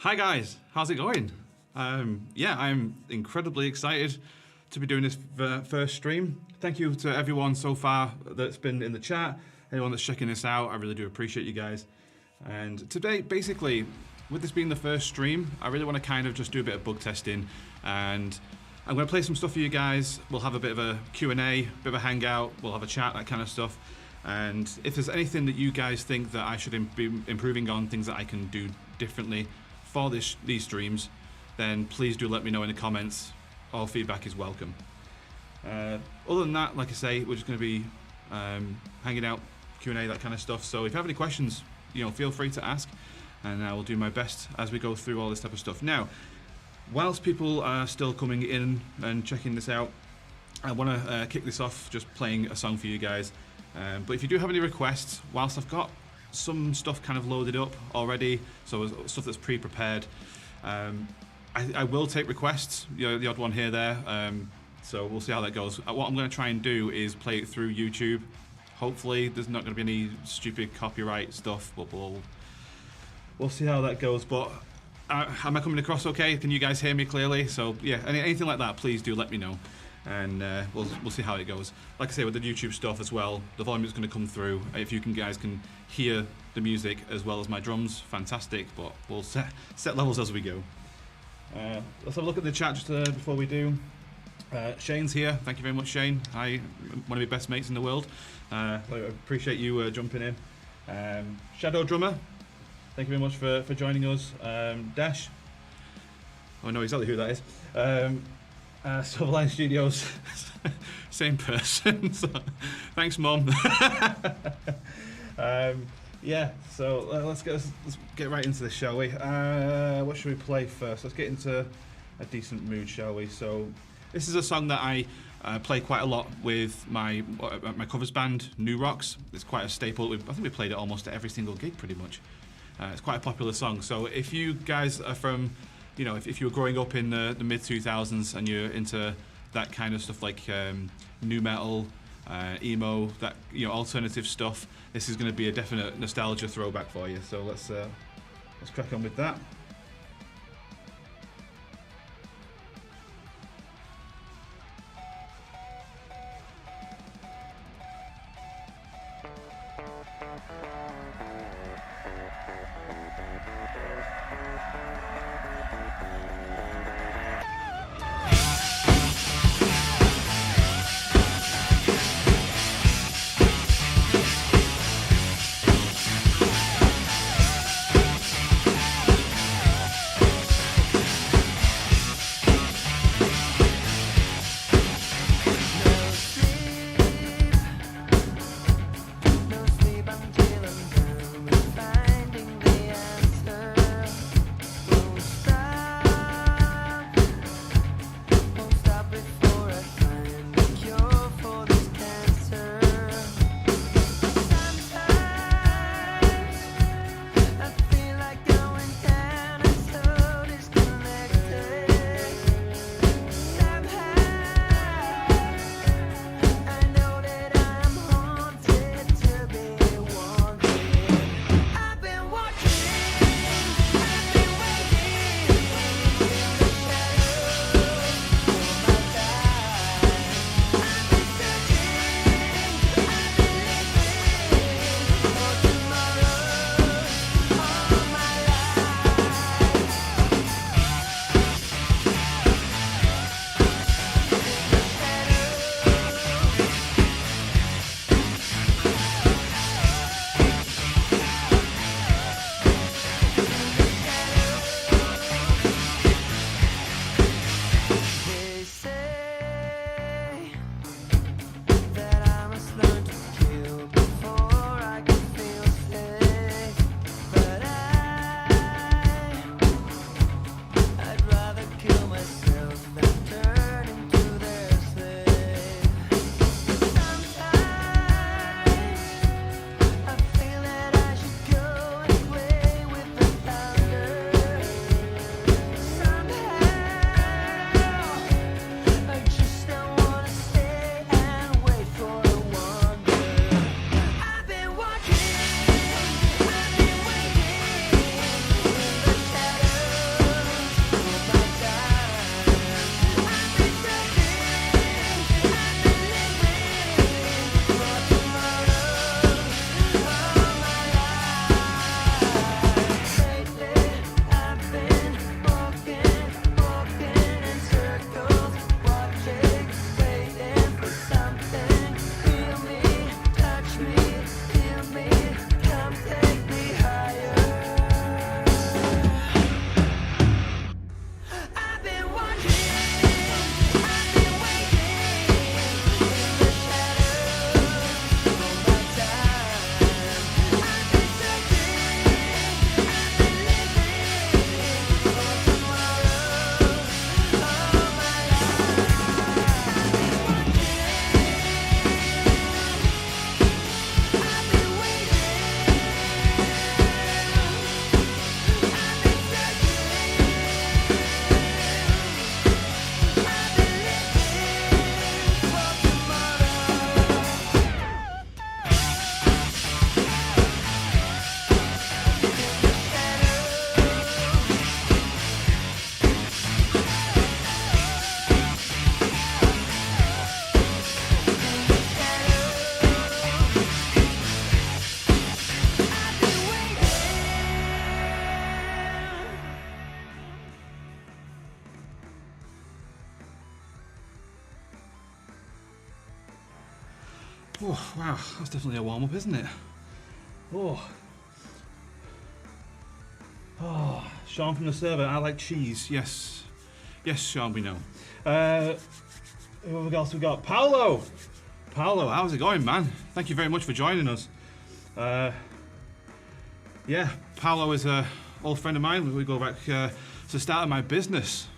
Hi guys, how's it going? Yeah, I'm incredibly excited to be doing this first stream. Thank you to everyone so far that's been in the chat, anyone that's checking this out. I really do appreciate you guys. And today, basically, with this being the first stream, I really want to kind of just do a bit of bug testing, and I'm going to play some stuff for you guys. We'll have a bit of a Q&A, bit of a hangout, we'll have a chat, that kind of stuff. And if there's anything that you guys think that I should be improving on, things that I can do differently for these streams, then please do let me know in the comments. All feedback is welcome. Other than that, like I say, we're just going to be hanging out, Q&A, that kind of stuff. So if you have any questions, feel free to ask, and I will do my best as we go through all this type of stuff. Now, whilst people are still coming in and checking this out, I want to kick this off just playing a song for you guys. But if you do have any requests, whilst I've got some stuff kind of loaded up already, so stuff that's pre-prepared, I will take requests, the odd one here, there. So we'll see how that goes. What I'm going to try and do is play it through YouTube. Hopefully there's not going to be any stupid copyright stuff, but we'll see how that goes. But am I coming across okay? Can you guys hear me clearly? So yeah, anything like that, please do let me know, and we'll see how it goes. Like I say, with the YouTube stuff as well, the volume is going to come through. If you guys can hear the music as well as my drums, fantastic. But we'll set levels as we go. Let's have a look at the chat just before we do. Shane's here. Thank you very much, Shane. Hi, one of my best mates in the world. I appreciate you jumping in. Shadow Drummer, thank you very much for joining us. Dash, I know exactly who that is. Silverline Studios, same person. So, thanks, Mom. Yeah, so let's get right into this, shall we? What should we play first? Let's get into a decent mood, shall we? So this is a song that I play quite a lot with my covers band, New Rocks. It's quite a staple. I think we played it almost at every single gig, pretty much. It's quite a popular song. So if you guys are from, if you were growing up in the mid 2000s and you're into that kind of stuff, like nu metal, emo, that alternative stuff, this is going to be a definite nostalgia throwback for you. So let's crack on with that. Oh, wow, that's definitely a warm-up, isn't it? Oh. Oh, Sean from the server, I like cheese. Yes. Yes, Sean, we know. Who else we got? Paolo! Paolo, how's it going, man? Thank you very much for joining us. Yeah, Paolo is an old friend of mine. We go back to the start of my business.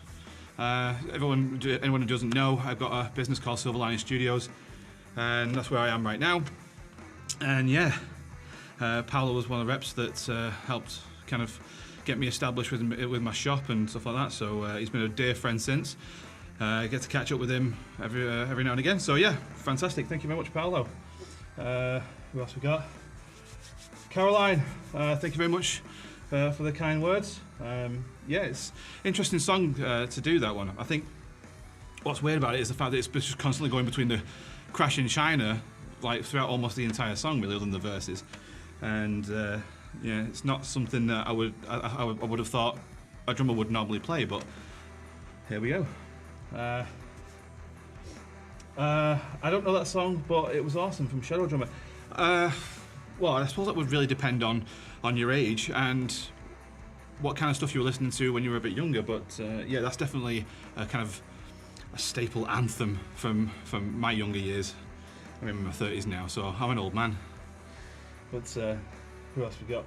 Anyone who doesn't know, I've got a business called Silver Lining Studios, and that's where I am right now. And yeah, Paolo was one of the reps that helped kind of get me established with my shop and stuff like that. So he's been a dear friend since. I get to catch up with him every now and again. So yeah, fantastic. Thank you very much, Paolo. Who else we got? Caroline. Thank you very much for the kind words. Yeah, it's an interesting song to do that one. I think what's weird about it is the fact that it's just constantly going between the Crash in China, like throughout almost the entire song, really, other than the verses. And yeah, it's not something that I would have thought a drummer would normally play, but here we go. I don't know that song, but it was awesome from Shadow Drummer. Well, I suppose that would really depend on your age and what kind of stuff you were listening to when you were a bit younger, but yeah, that's definitely a kind of a staple anthem from my younger years. I'm in my 30s now, so I'm an old man. But who else we got?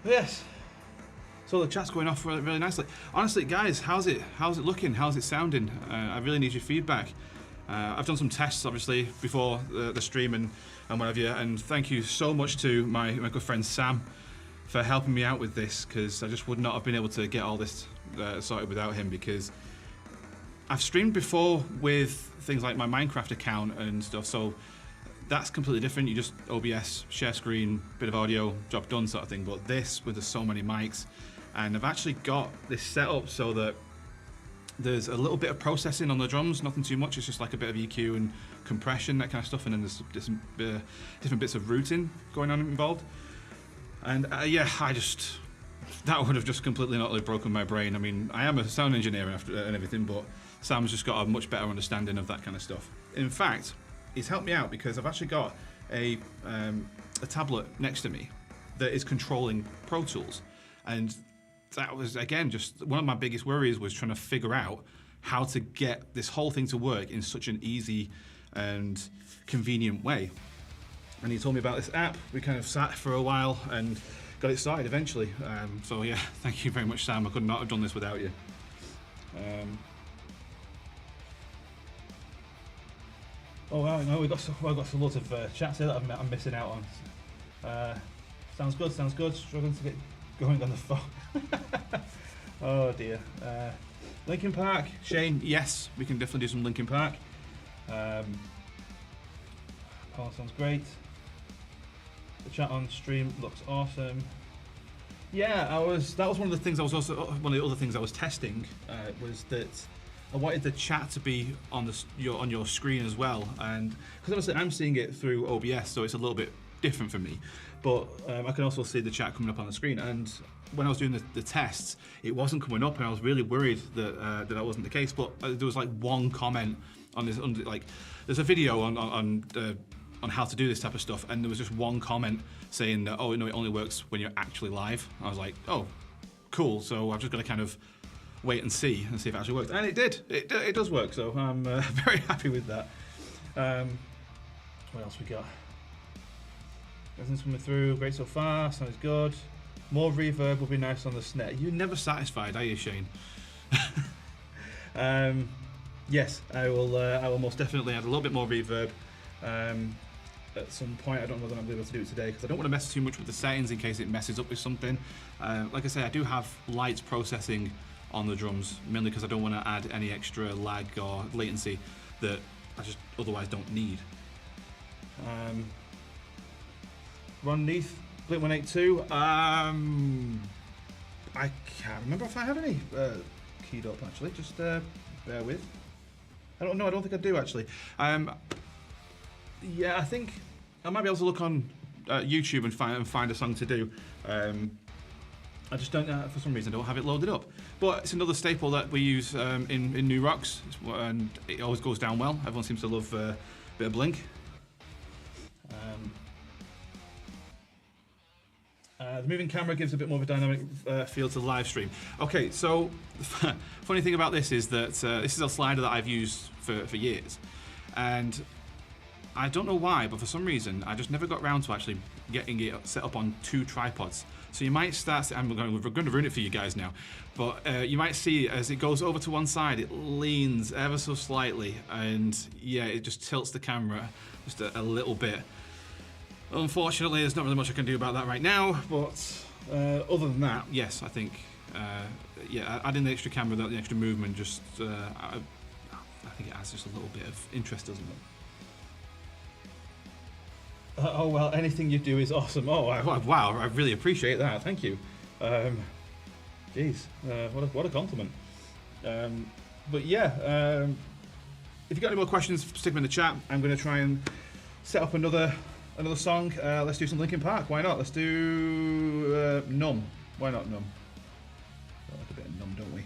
Yes. So the chat's going off really nicely. Honestly, guys, how's it looking? How's it sounding? I really need your feedback. I've done some tests, obviously, before the stream and what have you, and thank you so much to my good friend Sam for helping me out with this, because I just would not have been able to get all this sorted without him, because I've streamed before with things like my Minecraft account and stuff, so that's completely different. You just OBS, share screen, bit of audio, job done sort of thing, but this, with so many mics, and I've actually got this set up so that there's a little bit of processing on the drums, nothing too much, it's just like a bit of EQ and compression, that kind of stuff, and then there's different bits of routing going on involved. And yeah, that would have just completely and utterly broken my brain. I mean, I am a sound engineer and everything, but Sam's just got a much better understanding of that kind of stuff. In fact, he's helped me out because I've actually got a tablet next to me that is controlling Pro Tools, and that was, again, just one of my biggest worries, was trying to figure out how to get this whole thing to work in such an easy and convenient way. And he told me about this app. We kind of sat for a while and got it started eventually. So yeah, thank you very much, Sam. I could not have done this without you. Oh wow, no, we've got some lots of chats here that I'm missing out on. Sounds good, sounds good. Struggling to get going on the phone. Oh dear. Linkin Park, Shane, yes, we can definitely do some Linkin Park. Paul sounds great. The chat on stream looks awesome. Yeah, that was one of the things I was also, one of the other things I was testing, was that I wanted the chat to be on your screen as well, and because obviously I'm seeing it through OBS, so it's a little bit different for me, but I can also see the chat coming up on the screen. And when I was doing the tests, it wasn't coming up, and I was really worried that wasn't the case. But there was like one comment on this, like there's a video on how to do this type of stuff, and there was just one comment saying that, oh no, it only works when you're actually live. I was like, oh, cool. So I've just got to kind of wait and see if it actually works, and it did. It does work. So I'm very happy with that. What else we got? Everything's coming through. Great so far. Sounds good. More reverb would be nice on the snare. You're never satisfied, are you, Shane? Yes, I will most definitely add a little bit more reverb at some point. I don't know whether I'm able to do it today, because I don't want to mess too much with the settings in case it messes up with something. Like I say, I do have lights processing on the drums, mainly because I don't want to add any extra lag or latency that I just otherwise don't need. Ron Neath, Blink-182. I can't remember if I have any keyed up actually. Just bear with. I don't know. I don't think I do actually. Yeah, I think I might be able to look on YouTube and find a song to do. I just don't, for some reason, I don't have it loaded up. But it's another staple that we use in new rocks, and it always goes down well. Everyone seems to love a bit of blink. The moving camera gives a bit more of a dynamic feel to the live stream. Okay, so the funny thing about this is that this is a slider that I've used for years, and I don't know why, but for some reason I just never got around to actually getting it set up on 2 tripods. So you might start, we're going to ruin it for you guys now, but you might see as it goes over to one side, it leans ever so slightly, and yeah, it just tilts the camera just a little bit. Unfortunately, there's not really much I can do about that right now, but other than that, yes, I think, yeah, adding the extra camera, the extra movement, just, I think it adds just a little bit of interest, doesn't it? Oh, well, anything you do is awesome. Oh, wow, I really appreciate that, thank you. Geez, what a compliment. But yeah, if you've got any more questions, stick them in the chat. I'm going to try and set up another song. Let's do some Linkin Park. Why not? Let's do Numb. Why not Numb? We like a bit of Numb, don't we?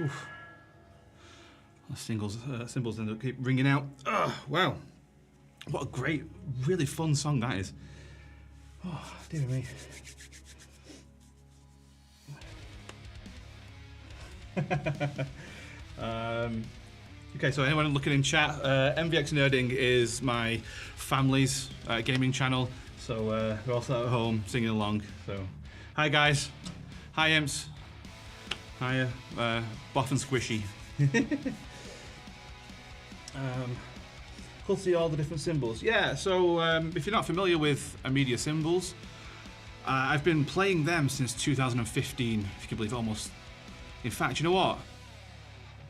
Oof. Cymbals end up keep ringing out. Wow. What a great, really fun song that is. Oh, dear me. Okay, so anyone looking in chat, MVX Nerding is my family's gaming channel, so we're also at home singing along. So, hi guys, hi imps. Hiya, Boff and Squishy. Cool to see all the different cymbals. Yeah, so if you're not familiar with Amedia cymbals, I've been playing them since 2015, if you can believe it, almost. In fact, you know what?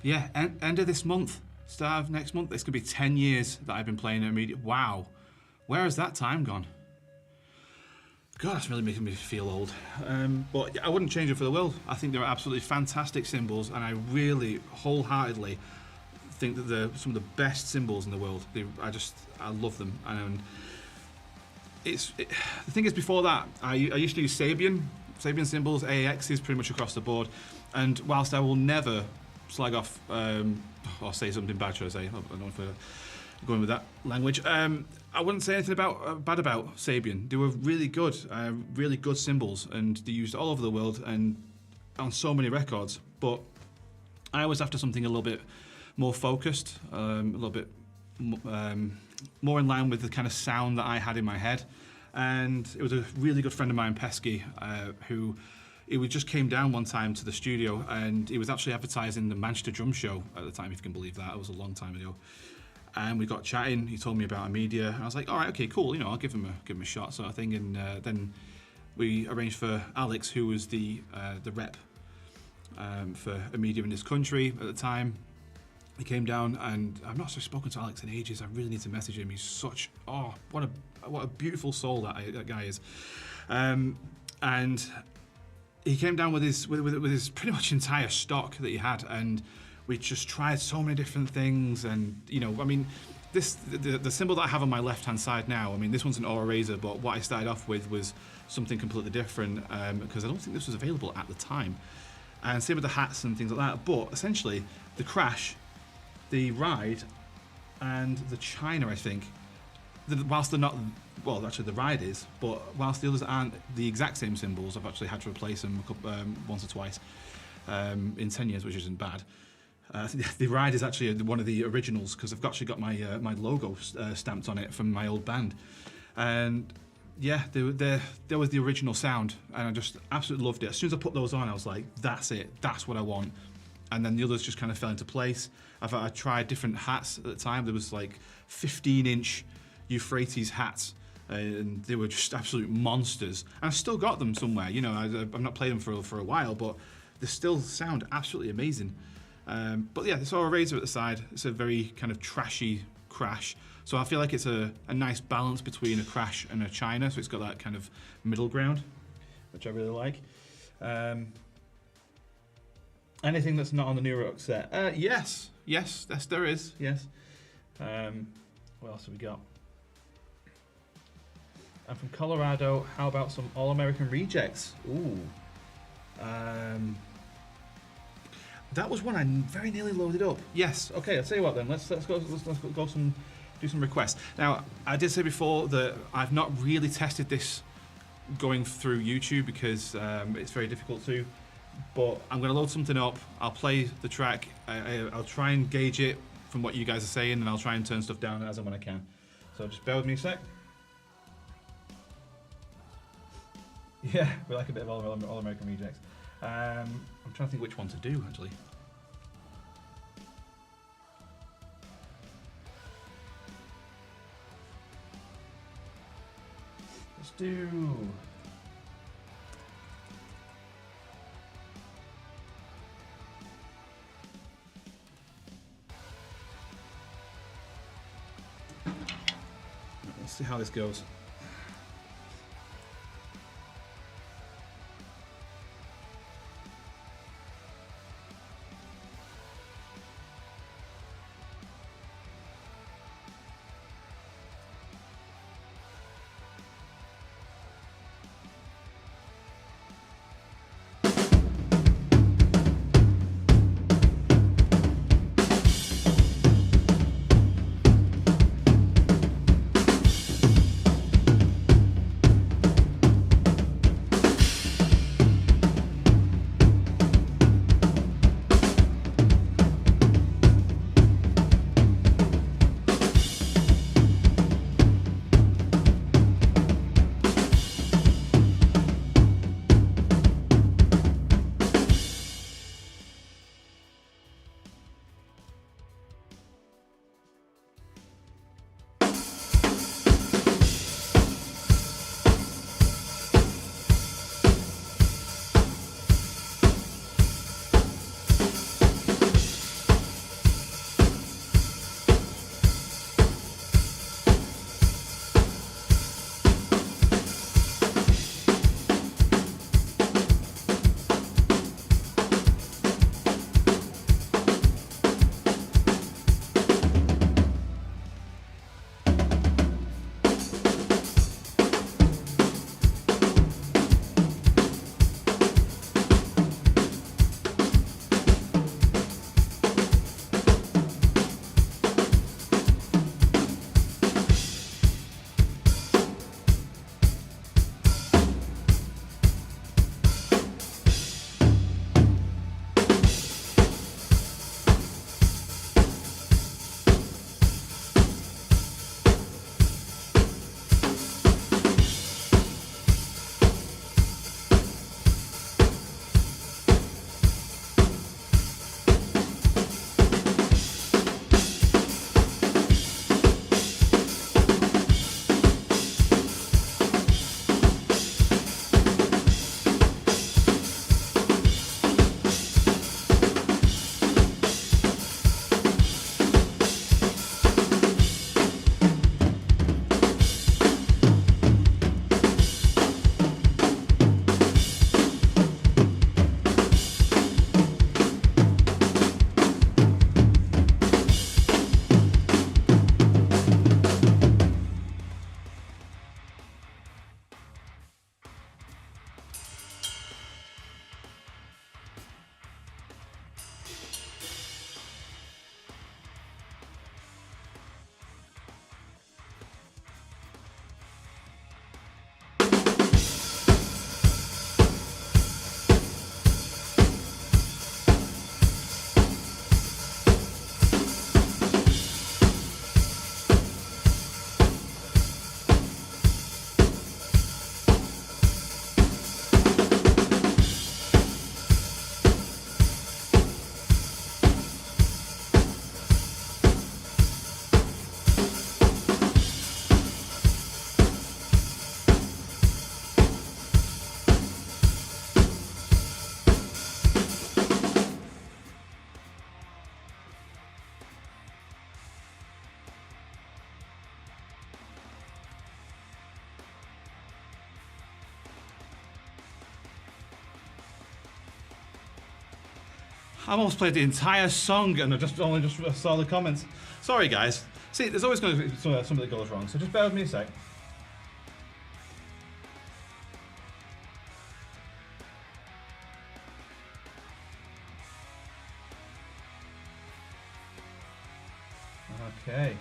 Yeah, end of this month, start of next month, it's going to be 10 years that I've been playing Amedia. Wow, where has that time gone? God, that's really making me feel old. But I wouldn't change it for the world. I think they're absolutely fantastic cymbals, and I really wholeheartedly think that they're some of the best cymbals in the world. I love them. And the thing is, before that, I used to use Sabian cymbals, AAXs pretty much across the board. And whilst I will never slag off or say something bad, should I say? I don't know if we're going with that language. I wouldn't say anything bad about Sabian. They were really good cymbals, and they used all over the world and on so many records. But I was after something a little bit more focused, a little bit more in line with the kind of sound that I had in my head. And it was a really good friend of mine, Pesky, who just came down one time to the studio, and he was actually advertising the Manchester Drum Show at the time, if you can believe that. It was a long time ago. And we got chatting. He told me about Amedia, and I was like, all right, okay, cool. I'll give him a shot, sort of thing. And then we arranged for Alex, who was the rep for Amedia in this country at the time. He came down, and I've not spoken to Alex in ages. I really need to message him. He's such what a beautiful soul that guy is. And he came down with his pretty much entire stock that he had, and we just tried so many different things. And the cymbal that I have on my left hand side now, this one's an Aura Razor, but what I started off with was something completely different, because I don't think this was available at the time. And same with the hats and things like that. But essentially, the Crash, the Ride, and the China, I think, whilst they're not, well, actually the Ride is, but whilst the others aren't the exact same cymbals, I've actually had to replace them once or twice in 10 years, which isn't bad. The Ride is actually one of the originals, because I've actually got my logo stamped on it from my old band. And yeah, there was the original sound, and I just absolutely loved it. As soon as I put those on, I was like, that's it, that's what I want. And then the others just kind of fell into place. I tried different hats at the time. There was like 15-inch Euphrates hats, and they were just absolute monsters. And I've still got them somewhere. I've not played them for a while, but they still sound absolutely amazing. But yeah, it's all a Razor at the side. It's a very kind of trashy Crash. So I feel like it's a nice balance between a Crash and a China. So it's got that kind of middle ground, which I really like. Anything that's not on the New Rock set? Yes, there is. Yes. What else have we got? And from Colorado, how about some All-American Rejects? Ooh. That was one I very nearly loaded up. Yes. Okay. I'll tell you what then. Let's go do some requests. Now, I did say before that I've not really tested this going through YouTube because it's very difficult to. But I'm going to load something up. I'll play the track. I'll try and gauge it from what you guys are saying, and I'll try and turn stuff down as and when I can. So just bear with me a sec. Yeah, we like a bit of All-American Rejects. I'm trying to think which one to do, actually. Let's do... Let's see how this goes. I almost played the entire song and I only saw the comments. Sorry guys. See, there's always going to be something that goes wrong, so just bear with me a sec. Okay.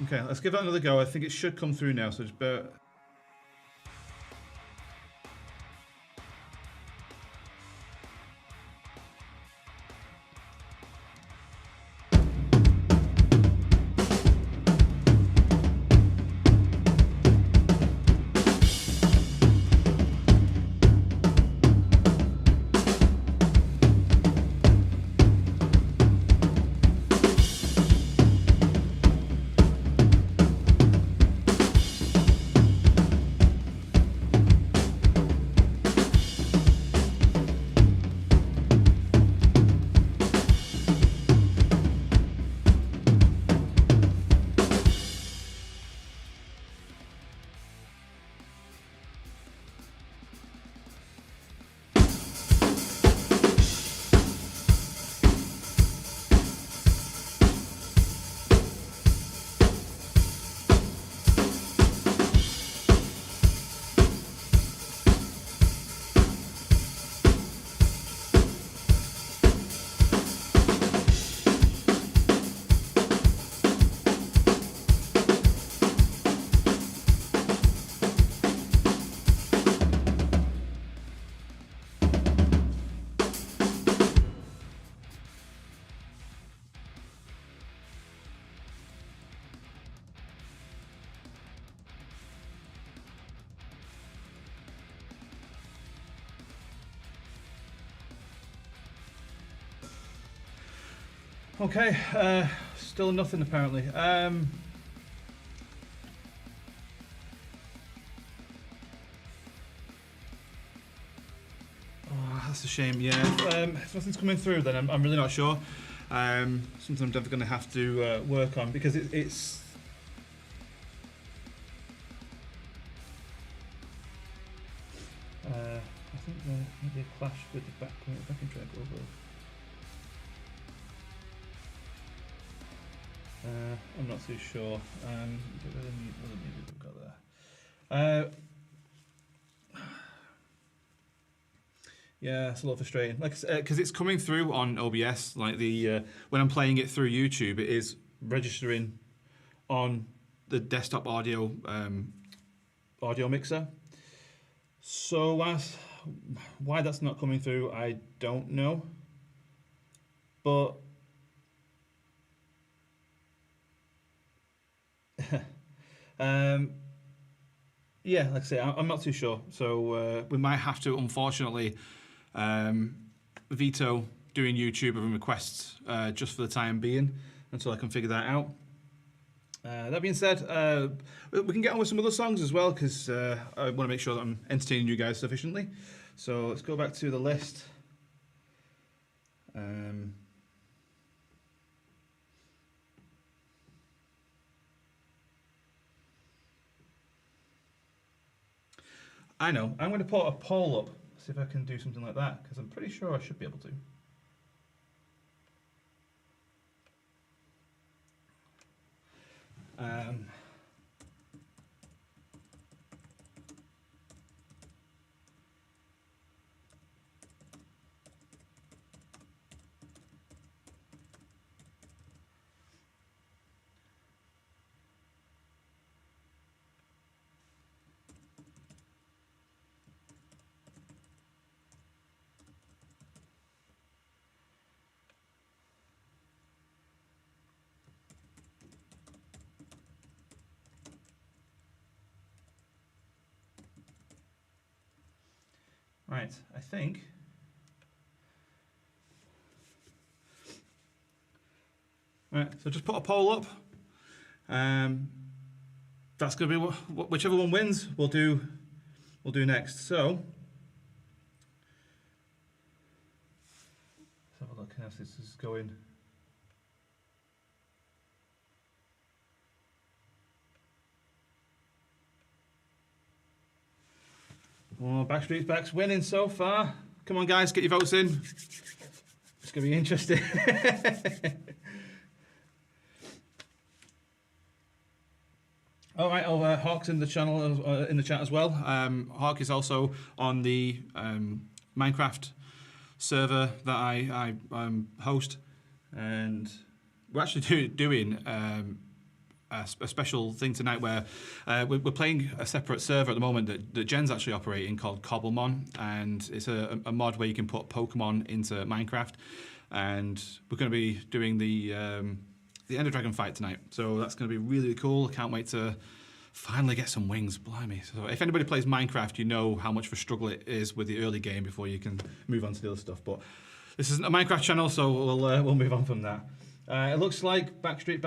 Okay, let's give that another go. I think it should come through now, so just bear... Okay, still nothing apparently. Oh, that's a shame. Yeah, if nothing's coming through, then I'm really not sure. Something I'm definitely going to have to work on because it's. I think there might be a clash with the backing track over. I'm not too sure. Get rid of the other music we've got there. Yeah, it's a little frustrating. Like, because it's coming through on OBS. Like when I'm playing it through YouTube, it is registering on the desktop audio mixer. So why that's not coming through, I don't know. But yeah, like I say, I'm not too sure. So we might have to, unfortunately, veto doing YouTube and requests just for the time being until I can figure that out. That being said, we can get on with some other songs as well because I want to make sure that I'm entertaining you guys sufficiently. So let's go back to the list. I know. I'm going to put a poll up, see if I can do something like that, because I'm pretty sure I should be able to. Right, I think. Right, so just put a poll up. That's going to be whichever one wins. We'll do next. So let's have a look how this is going. Oh, Backstreet's Back's winning so far. Come on, guys, get your votes in. It's going to be interesting. All right, Hawk's in the channel, in the chat as well. Hawk is also on the Minecraft server that I host, and we're actually doing a special thing tonight where we're playing a separate server at the moment that Jen's actually operating called Cobblemon, and it's a mod where you can put Pokemon into Minecraft, and we're going to be doing the Ender Dragon fight tonight, so that's going to be really cool. I can't wait to finally get some wings, blimey. So if anybody plays Minecraft, you know how much of a struggle it is with the early game before you can move on to the other stuff, but this isn't a Minecraft channel, so we'll move on from that. It looks like Backstreet's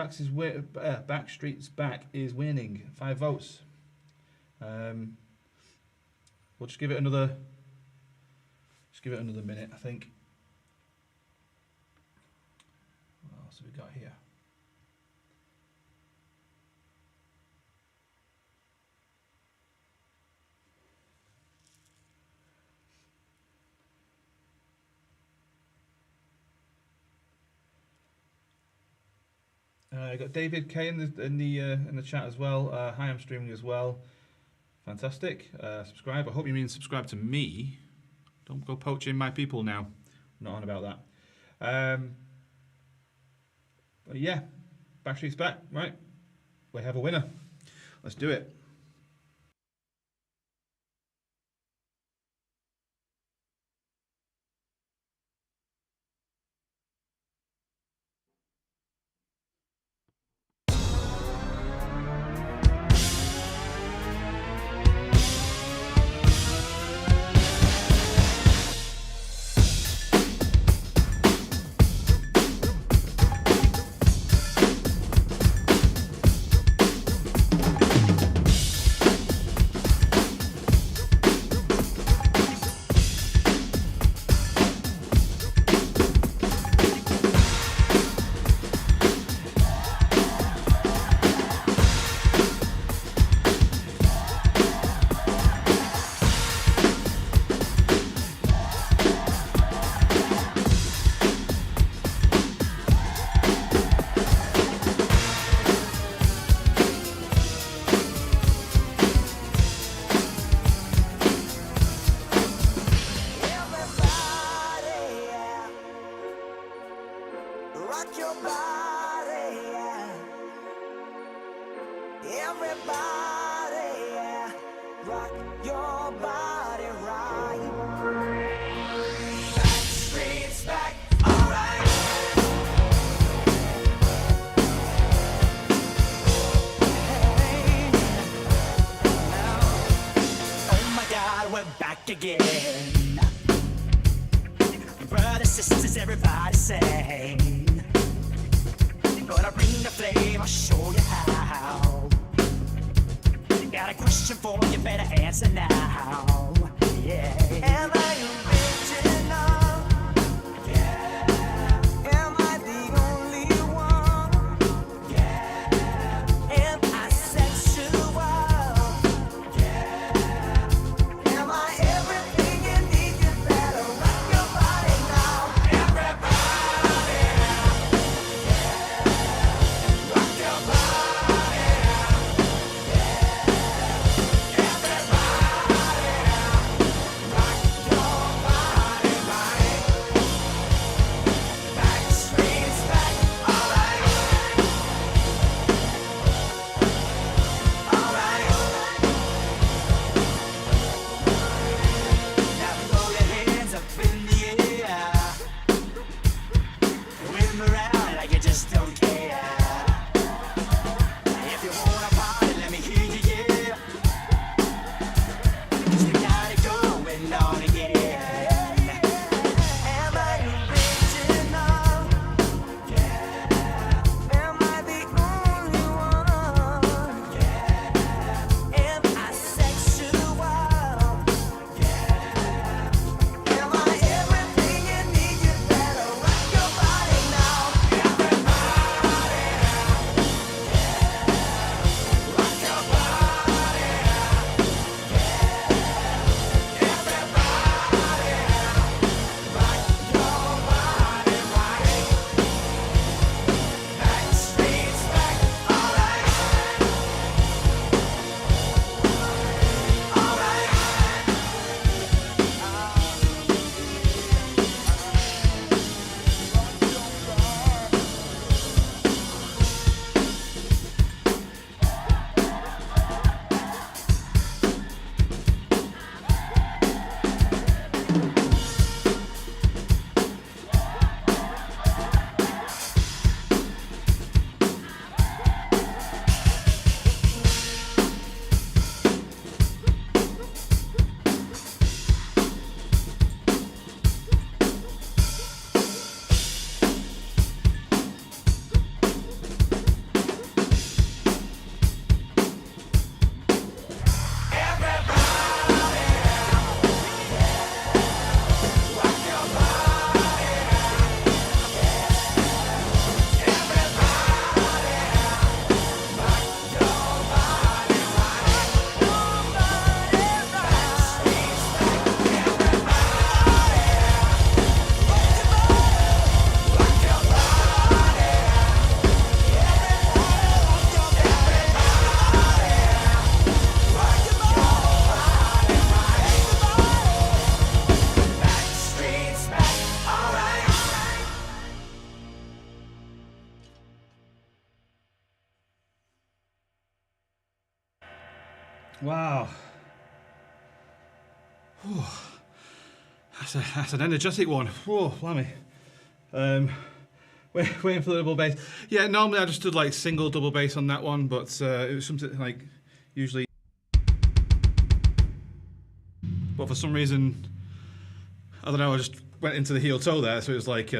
Back is winning. 5 votes. We'll just give it another minute, I think. What else have we got here? I got David K in the chat as well. Hi, I'm streaming as well. Fantastic. Subscribe. I hope you mean subscribe to me. Don't go poaching my people now. I'm not on about that. But yeah, Backstreet's Back. Right, we have a winner. Let's do it. Again, brothers, sisters, everybody say, gonna bring the flame, I'll show you how. Got a question for you, better answer now. Yeah. Am I original? Yeah. Am I the only one? Yeah. Am I sexual? Wow. Whew. That's an energetic one. Whoa, blimey. Waiting for the double bass. Yeah, normally I just did like single double bass on that one, but it was something like usually. But for some reason, I don't know, I just went into the heel toe there, so it was like.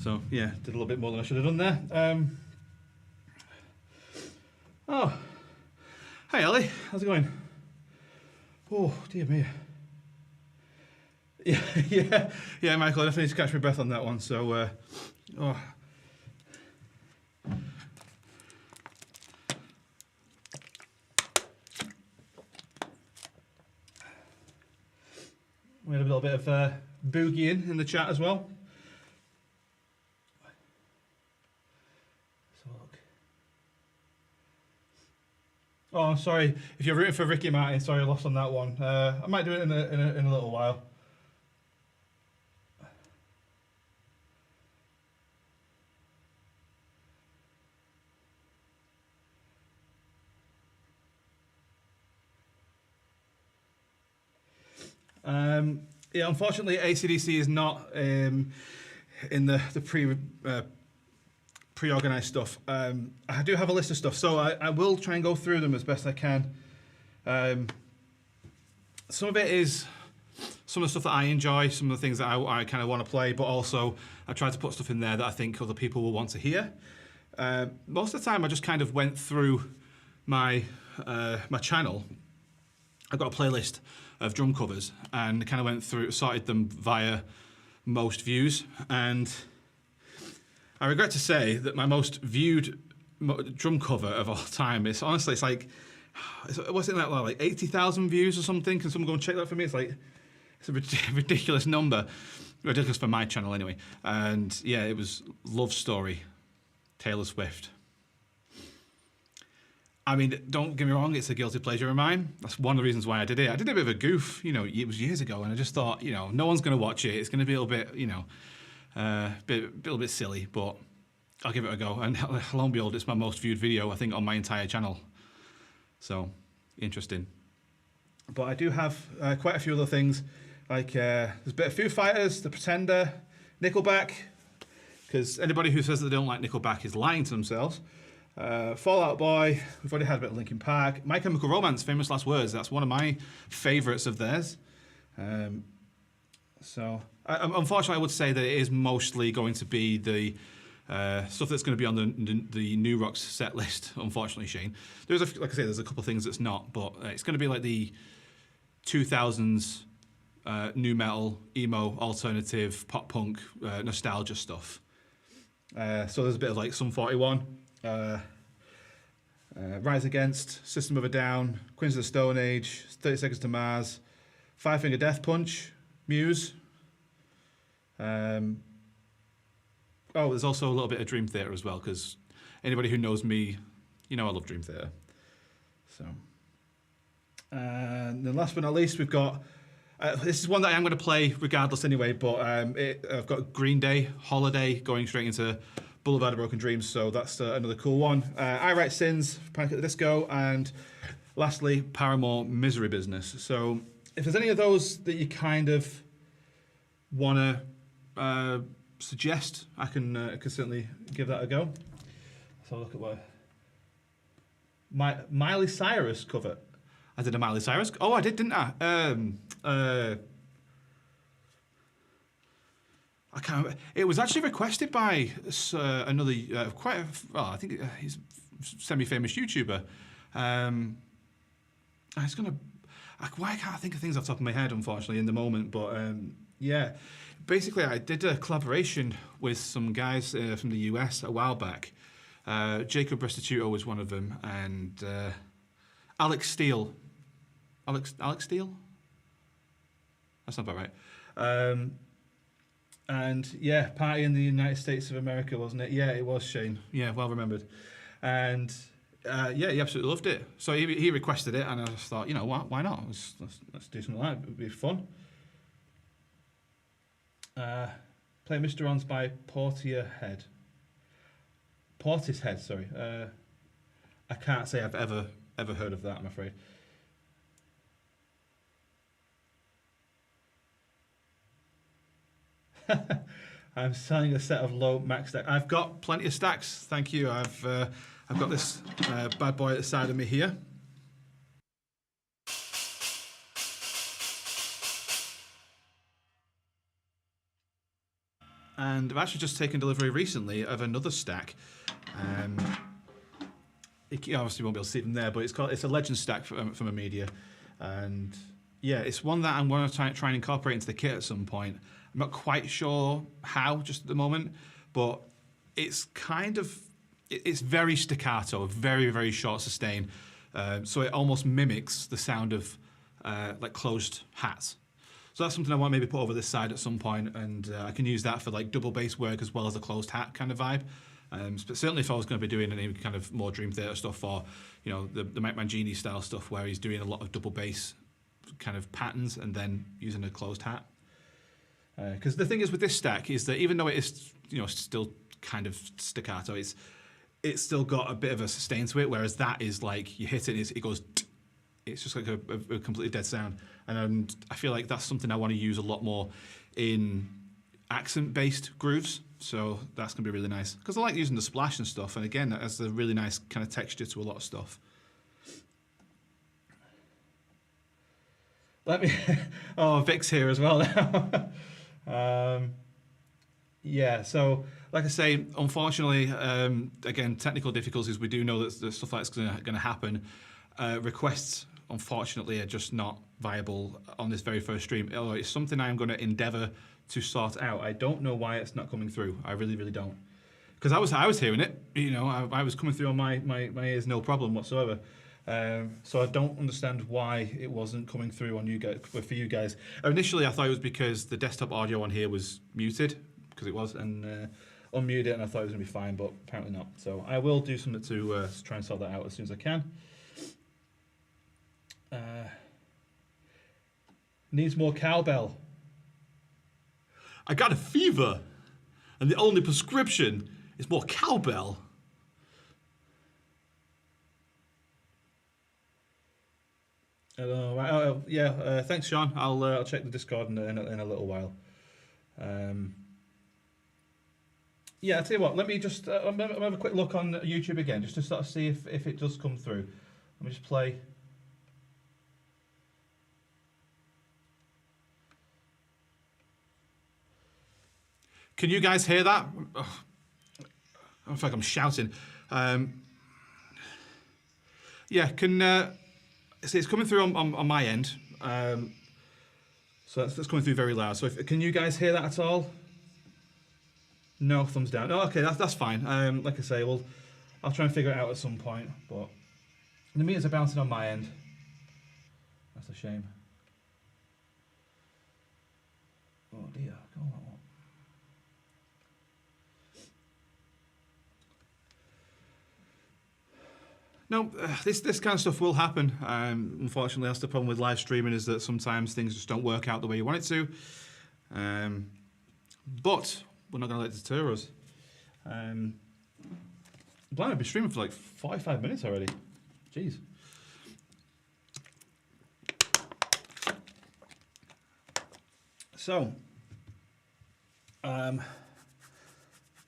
So yeah, did a little bit more than I should have done there. Oh, hi Ellie, how's it going? Oh dear me. Yeah, Michael, I definitely need to catch my breath on that one. So, oh. We had a little bit of boogie in the chat as well. Let's have a look. Oh, I'm sorry if you're rooting for Ricky Martin. Sorry, I lost on that one. I might do it in a little while. Yeah, unfortunately, AC/DC is not in the pre-organized stuff. I do have a list of stuff, so I will try and go through them as best I can. Some of it is some of the stuff that I enjoy, some of the things that I kind of want to play, but also I try to put stuff in there that I think other people will want to hear. Most of the time, I just kind of went through my my channel. I've got a playlist of drum covers and kind of went through, sorted them via most views, and I regret to say that my most viewed drum cover of all time is honestly, it's like, what's it like 80,000 views or something? Can someone go and check that for me? It's like, it's a ridiculous number, ridiculous for my channel anyway. And yeah, it was Love Story, Taylor Swift. I mean, don't get me wrong, it's a guilty pleasure of mine. That's one of the reasons why I did it. I did a bit of a goof, you know, it was years ago, and I just thought, you know, no one's going to watch it. It's going to be a little bit, you know, a little bit silly, but I'll give it a go. And lo and behold, it's my most viewed video, I think, on my entire channel. So, interesting. But I do have quite a few other things, like there's a bit of Foo Fighters, The Pretender, Nickelback, because anybody who says that they don't like Nickelback is lying to themselves. Fall Out Boy, we've already had a bit of Linkin Park. My Chemical Romance, Famous Last Words, that's one of my favourites of theirs. Unfortunately, I would say that it is mostly going to be the stuff that's going to be on the New Rocks set list, unfortunately, Shane. Like I say, there's a couple of things that's not, but it's going to be like the 2000s new metal, emo, alternative, pop punk, nostalgia stuff. So there's a bit of like Sum 41, Rise Against, System of a Down, Queens of the Stone Age, 30 Seconds to Mars, Five Finger Death Punch, Muse. There's also a little bit of Dream Theater as well, because anybody who knows me, you know I love Dream Theater. So, and then last but not least, we've got this is one that I am going to play regardless anyway, but I've got Green Day, Holiday, going straight into Boulevard of Broken Dreams, so that's another cool one. I Write Sins, Panic at the Disco, and lastly, Paramore, Misery Business. So if there's any of those that you kind of want to suggest, I can certainly give that a go. So look at what Miley Cyrus cover. I did a Miley Cyrus. Oh, I did, didn't I? I can't remember. It was actually requested by another I think he's a semi-famous YouTuber. Why can't I think of things off the top of my head, unfortunately, in the moment? But yeah, basically, I did a collaboration with some guys from the US a while back. Jacob Restituto was one of them, and Alex Steele. Alex Steele? That's not about right. And yeah, Party in the United States of America, wasn't it? Yeah, it was, Shane. Yeah, well remembered. And yeah, he absolutely loved it. So he requested it, and I just thought, you know, why not? Let's do something like that. It would be fun. Play Mr. Ons by Portishead, sorry. I can't say I've ever heard of that, I'm afraid. I'm selling a set of low max stacks. I've got plenty of stacks, thank you. I've got this bad boy at the side of me here. And I've actually just taken delivery recently of another stack. You obviously won't be able to see them there, but it's a legend stack from Amedia, and yeah, it's one that I'm going to try and incorporate into the kit at some point. I'm not quite sure how just at the moment, but it's it's very staccato, very, very short sustain, so it almost mimics the sound of like closed hats. So that's something I want to maybe put over this side at some point, and I can use that for like double bass work as well as a closed hat kind of vibe. But certainly if I was going to be doing any kind of more Dream Theater stuff, or you know, the Mike Mangini style stuff where he's doing a lot of double bass kind of patterns and then using a closed hat. Because the thing is with this stack is that even though it is, you know, still kind of staccato, it's still got a bit of a sustain to it, whereas that is like you hit it and it goes, it's just like a completely dead sound. And I feel like that's something I want to use a lot more in accent-based grooves. So that's going to be really nice. Because I like using the splash and stuff. And again, that has a really nice kind of texture to a lot of stuff. Let me... oh, Vic's here as well now. Yeah, so like I say, unfortunately, again, technical difficulties, we do know that the stuff like that's going to happen. Requests, unfortunately, are just not viable on this very first stream. Although it's something I'm going to endeavour to sort out. I don't know why it's not coming through. I really, really don't. Because I was hearing it. You know, I was coming through on my ears, no problem whatsoever. So I don't understand why it wasn't coming through on you guys, for you guys. Initially, I thought it was because the desktop audio on here was muted, because it was, and unmuted it, and I thought it was going to be fine, but apparently not. So I will do something to try and sort that out as soon as I can. Needs more cowbell. I got a fever, and the only prescription is more cowbell. Hello. Right, yeah. Thanks, Sean. I'll check the Discord in a little while. Yeah, I'll tell you what. Let me just I'm gonna have a quick look on YouTube again, just to sort of see if it does come through. Let me just play. Can you guys hear that? Oh, I feel like I'm shouting. Yeah, it's coming through on my end. So that's coming through very loud. So can you guys hear that at all? No, thumbs down. Oh, okay, that's fine. Like I say, I'll try and figure it out at some point. But the meters are bouncing on my end. That's a shame. Oh dear, go on. No, this kind of stuff will happen. Unfortunately, that's the problem with live streaming, is that sometimes things just don't work out the way you want it to. But we're not going to let it deter us. I've been streaming for like 45 minutes already. Jeez. So,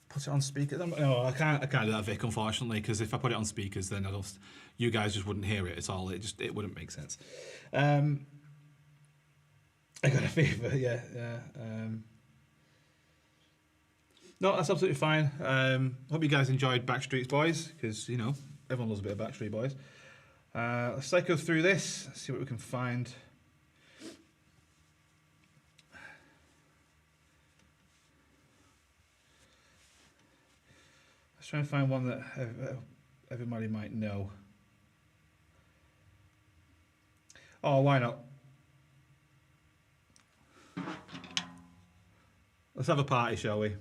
put it on speaker. No, I can't do that, Vic, unfortunately, because if I put it on speakers, then you guys just wouldn't hear it at all. It wouldn't make sense. I got a fever. Yeah. No, that's absolutely fine. Hope you guys enjoyed Backstreet Boys, because you know everyone loves a bit of Backstreet Boys. Let's cycle through this. See what we can find. Let's try and find one that everybody might know. Oh, why not? Let's have a party, shall we?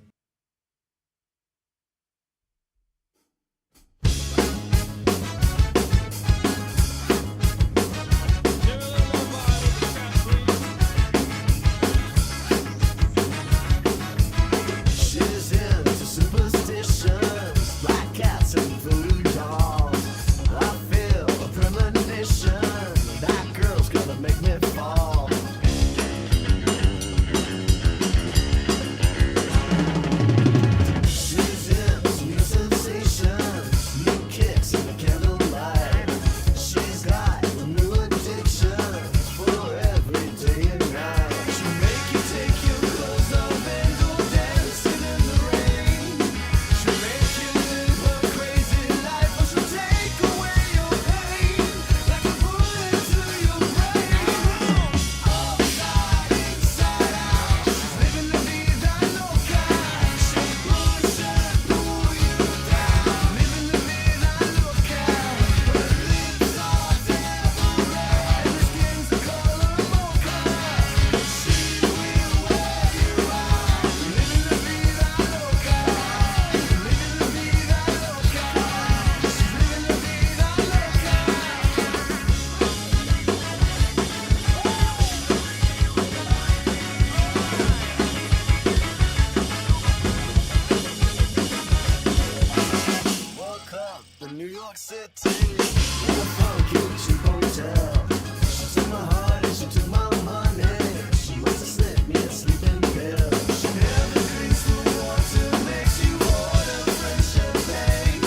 York City. In a funky cheap hotel. She took my heart and she took my money. She must have slipped me a sleeping pill. She never drinks the water, makes you order French champagne.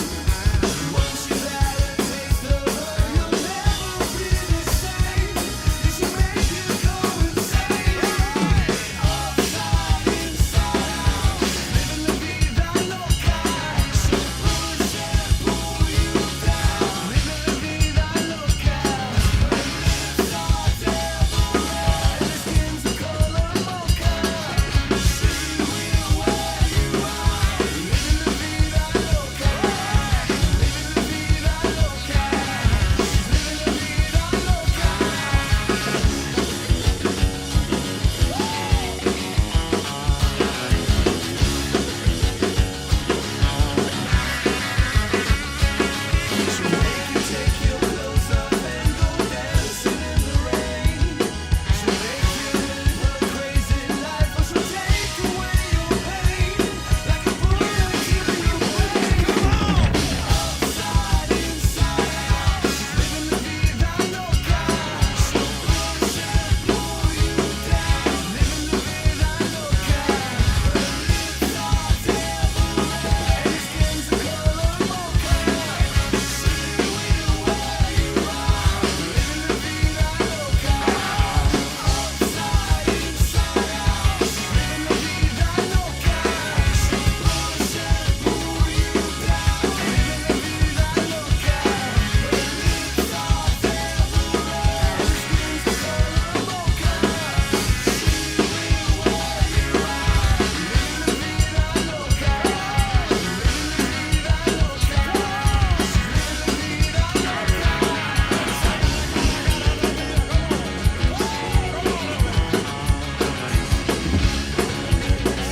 Once you've had a taste of her, you'll never be the same. Did she make you go insane? Upside, inside out, living la vida loca. She'll push and pull you down, living la vida loca. Her lips are devil red, her skin's the color mocha. She will wear you out, living la vida loca. Living la vida loca. She's living la vida loca. She'll make you take your clothes off and go dancing in the rain. She'll make you live a crazy life, or she'll take away your pain like a bullet to your brain. Upside, inside out, she's living la vida loca. She'll push and pull you down, living la vida loca. Her lips are devil red, her skin's the color mocha. She will wear you out, living la vida loca. Upside, inside out, she's living la vida loca. She'll push and pull you down, living la vida loca. Her lips are devil red, her skin's the color mocha. She will wear you out, living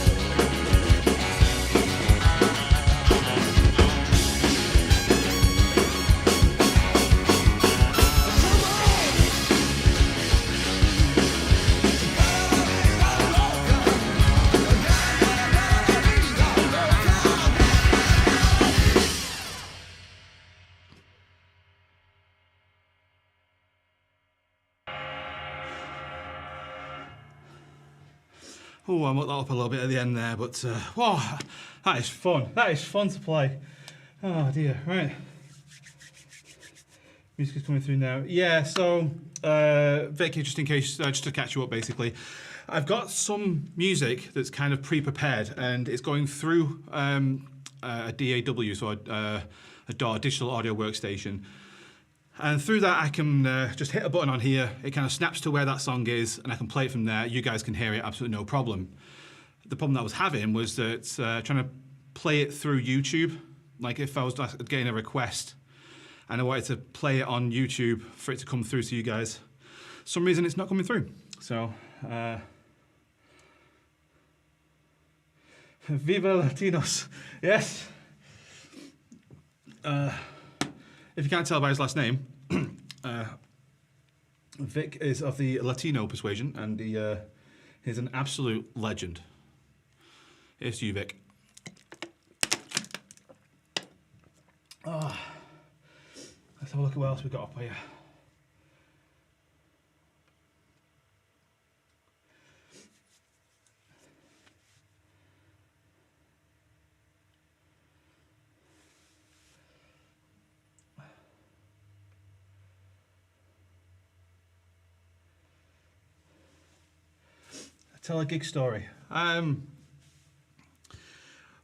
la vida loca. Living la vida loca. Oh, I mucked that up a little bit at the end there, but whoa, that is fun. That is fun to play. Oh dear, right. Music is coming through now. Yeah, so Vicky, just in case, just to catch you up basically, I've got some music that's kind of pre-prepared and it's going through a DAW, so a DAW, digital audio workstation. And through that, I can just hit a button on here. It kind of snaps to where that song is, and I can play it from there. You guys can hear it, absolutely no problem. The problem that I was having was that trying to play it through YouTube, like if I was getting a request and I wanted to play it on YouTube for it to come through to you guys, for some reason it's not coming through. So, Viva Latinos, yes. If you can't tell by his last name, Vic is of the Latino persuasion, and he's an absolute legend. Here's to you, Vic. Oh, let's have a look at what else we got up here. Tell a gig story.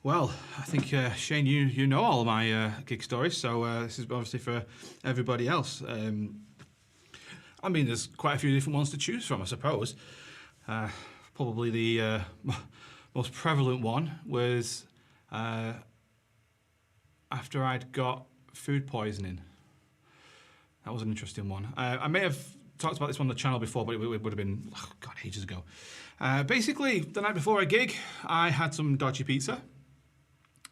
Well, I think Shane, you know all of my gig stories, so this is obviously for everybody else. I mean, there's quite a few different ones to choose from, I suppose. Probably the most prevalent one was after I'd got food poisoning. That was an interesting one. I may have talked about this one on the channel before, but it would have been, oh God, ages ago. Basically, the night before a gig, I had some dodgy pizza,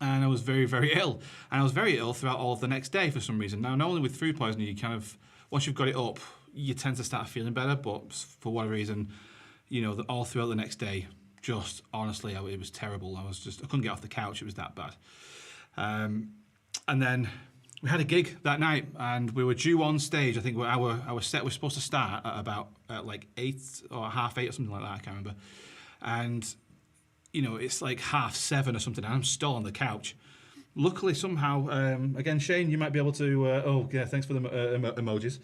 and I was very, very ill. And I was very ill throughout all of the next day for some reason. Now, not only with food poisoning, you kind of, once you've got it up, you tend to start feeling better, but for whatever reason, you know, all throughout the next day, just honestly, it was terrible. I couldn't get off the couch, it was that bad. And then we had a gig that night, and we were due on stage. I think our set was supposed to start at about like 8 or half 8 or something like that. I can't remember. And you know, it's like 7:30 or something, and I'm still on the couch. Luckily, somehow, again, Shane, you might be able to. Oh, yeah, thanks for the emojis.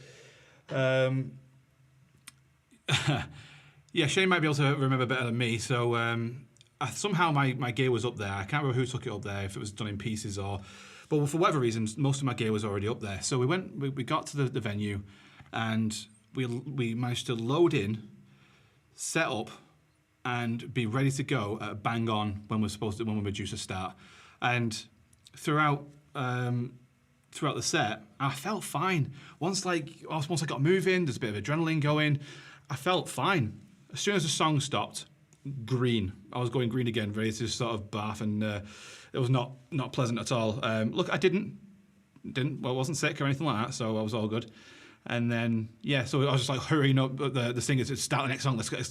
Yeah, Shane might be able to remember better than me. So somehow my gear was up there. I can't remember who took it up there, if it was done in pieces or. But for whatever reason, most of my gear was already up there. So we got to the venue, and we managed to load in, set up, and be ready to go at bang on when we were due to start. And throughout the set, I felt fine. Once I got moving, there's a bit of adrenaline going. I felt fine. As soon as the song stopped, green. I was going green again, ready to sort of barf, and it was not pleasant at all. Look, I wasn't sick or anything like that, so I was all good. And then so I was just like hurrying up the singers to start the next song. Let's get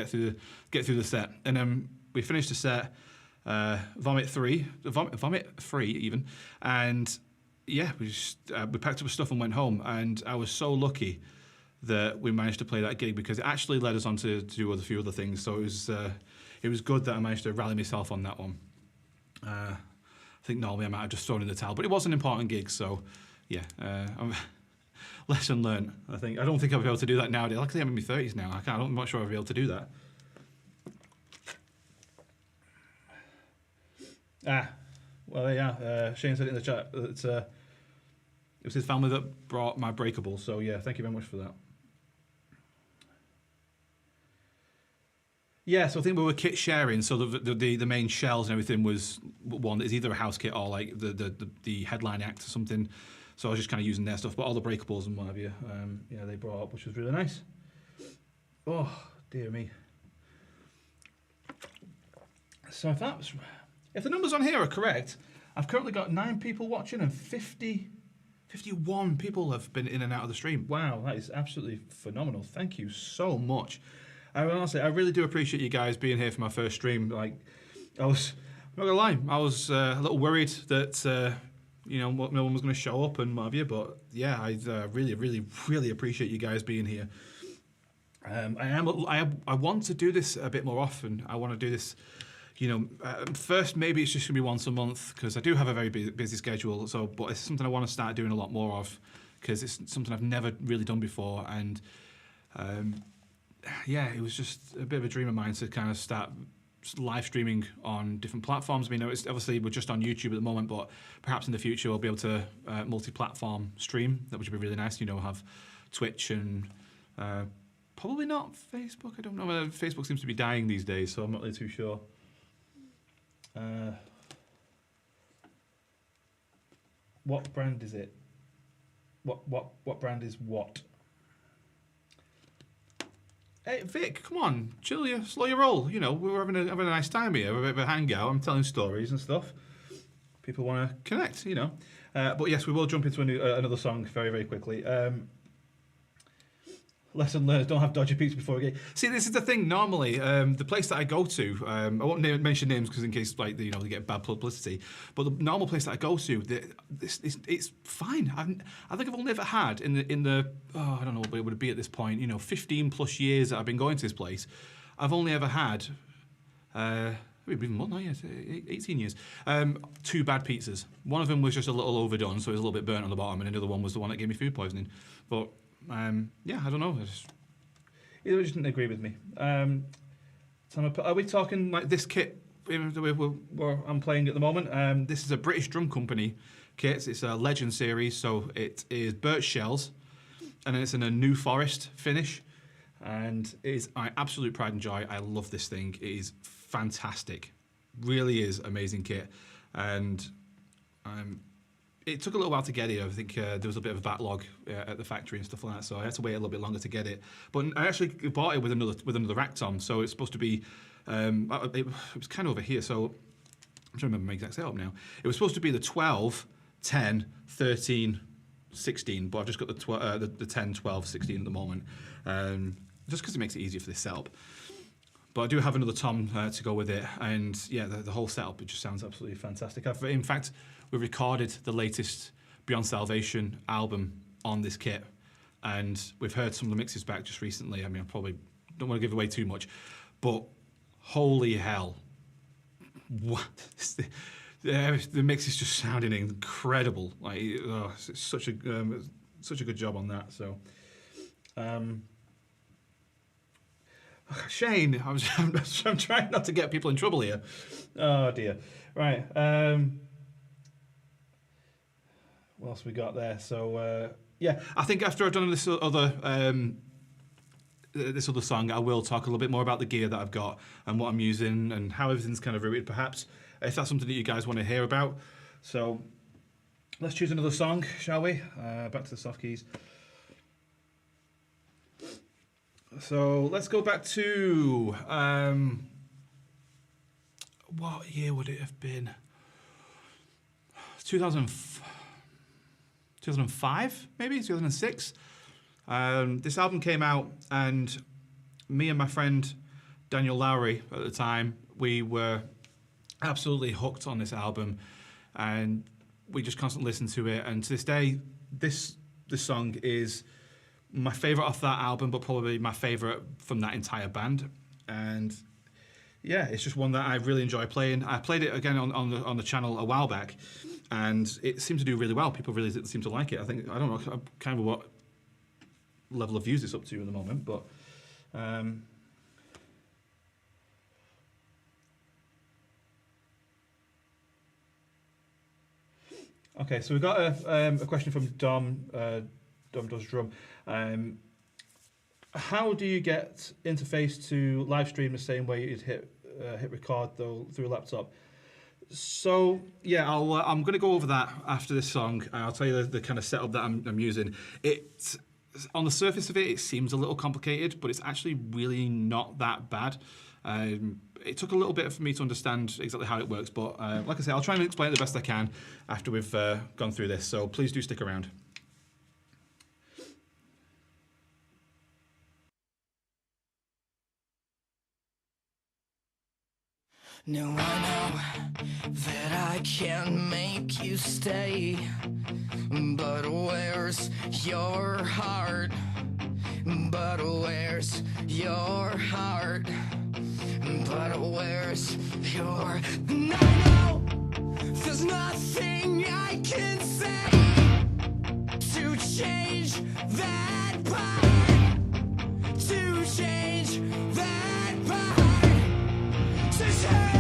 through the set. And then we finished the set, vomit free even. And we packed up our stuff and went home. And I was so lucky that we managed to play that gig, because it actually led us on to do a few other things. So it was good that I managed to rally myself on that one. I think normally I might have just thrown in the towel, but it was an important gig, so lesson learned. I don't think I'll be able to do that nowadays. Luckily, I'm in my 30s now. I'm not sure I'll be able to do that. Well, yeah. Shane said it in the chat that it was his family that brought my breakable. So yeah, thank you very much for that. Yeah, so I think we were kit sharing. So the main shells and everything was one. It's either a house kit or like the headline act or something. So I was just kind of using their stuff, but all the breakables and what have you, they brought up, which was really nice. Oh, dear me. So if the numbers on here are correct, I've currently got 9 people watching and 51 people have been in and out of the stream. Wow, that is absolutely phenomenal. Thank you so much. Honestly, I really do appreciate you guys being here for my first stream. Like, I'm not gonna lie, I was a little worried that no one was going to show up and what have you. But yeah, I really, really, really appreciate you guys being here. I want to do this a bit more often. I want to do this. First maybe it's just gonna be once a month, because I do have a very busy schedule. But it's something I want to start doing a lot more of, because it's something I've never really done before. And it was just a bit of a dream of mine to kind of start live streaming on different platforms. I mean, it's obviously we're just on YouTube at the moment, but perhaps in the future we'll be able to multi-platform stream. That would be really nice. Have Twitch and probably not Facebook. I don't know. Facebook seems to be dying these days, so I'm not really too sure. What brand is it? What brand is what? Hey Vic, come on, chill slow your roll. We were having a nice time here, a bit of a hangout. I'm telling stories and stuff. People want to connect, But yes, we will jump into another song very, very quickly. Lesson learned: don't have dodgy pizza before a game. See, this is the thing. Normally, the place that I go to, I won't mention names because in case they get bad publicity. But the normal place that I go to, it's fine. I think I've only ever had in the I don't know what it would be at this point. 15 plus years that I've been going to this place. I've only ever had, maybe even more, 18 years. 2 bad pizzas. One of them was just a little overdone, so it was a little bit burnt on the bottom, and another one was the one that gave me food poisoning. But I don't know. Either just didn't agree with me. Are we talking like this kit I'm playing at the moment? This is a British drum company kit. It's a Legend series, so it is birch shells, and then it's in a New Forest finish, and it is my absolute pride and joy. I love this thing. It is fantastic. Really is amazing kit, and it took a little while to get it. I think there was a bit of a backlog at the factory and stuff like that, so I had to wait a little bit longer to get it. But I actually bought it with another rack tom, so it's supposed to be. It was kind of over here, so I'm trying to remember my exact setup now. It was supposed to be the 12, 10, 13, 16, but I've just got the 10, 12, 16 at the moment, just because it makes it easier for this setup. But I do have another tom to go with it, and yeah, the whole setup, it just sounds absolutely fantastic. In fact, we recorded the latest Beyond Salvation album on this kit, and we've heard some of the mixes back just recently. I mean, I probably don't want to give away too much, but holy hell, what the mix is just sounding incredible. Like, oh, it's such a good job on that. So, Shane, I'm trying not to get people in trouble here. Oh dear. Right. What else we got there? So yeah, I think after I've done this other song, I will talk a little bit more about the gear that I've got and what I'm using and how everything's kind of routed, perhaps, if that's something that you guys want to hear about. So let's choose another song, shall we? Back to the soft keys. So let's go back to what year would it have been? 2005, maybe 2006. This album came out, and me and my friend Daniel Lowry at the time, we were absolutely hooked on this album, and we just constantly listened to it. And to this day, this song is my favorite off that album, but probably my favorite from that entire band. And yeah, it's just one that I really enjoy playing. I played it again on the channel a while back, and it seemed to do really well. People really seem to like it. I don't know kind of what level of views it's up to at the moment, but okay. So we got a question from Dom. Dom does drum. How do you get interface to live stream the same way you'd hit record though through a laptop? So yeah, I'm going to go over that after this song. I'll tell you the kind of setup that I'm using. It's on the surface of it, it seems a little complicated, but it's actually really not that bad. It took a little bit for me to understand exactly how it works, but like I say, I'll try and explain it the best I can after we've gone through this. So please do stick around. Now I know that I can't make you stay, but where's your heart? But where's your heart? But where's your... And I know there's nothing I can say to change that part, to change that part, to change.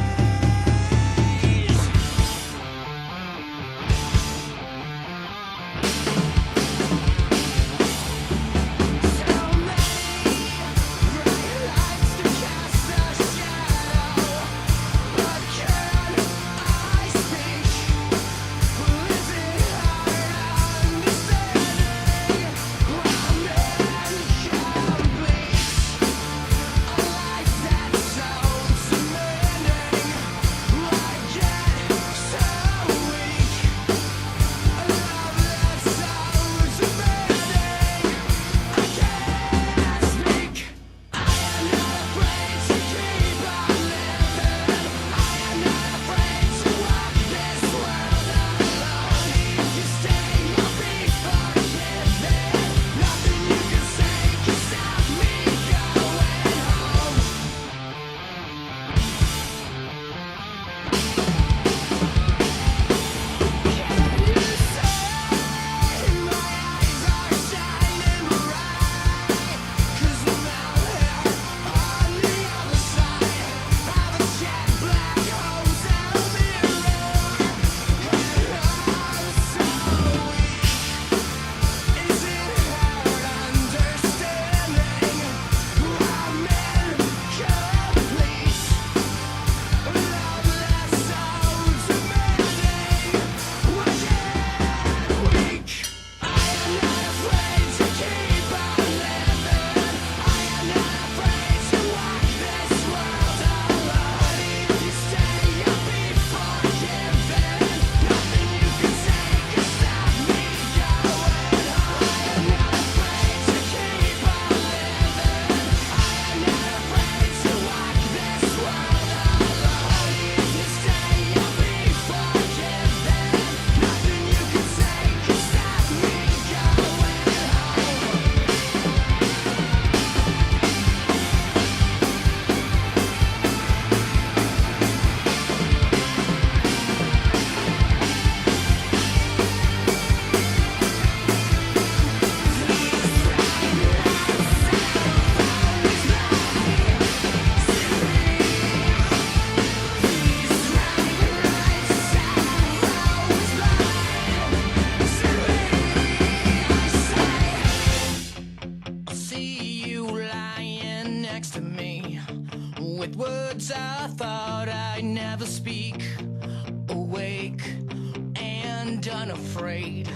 and unafraid,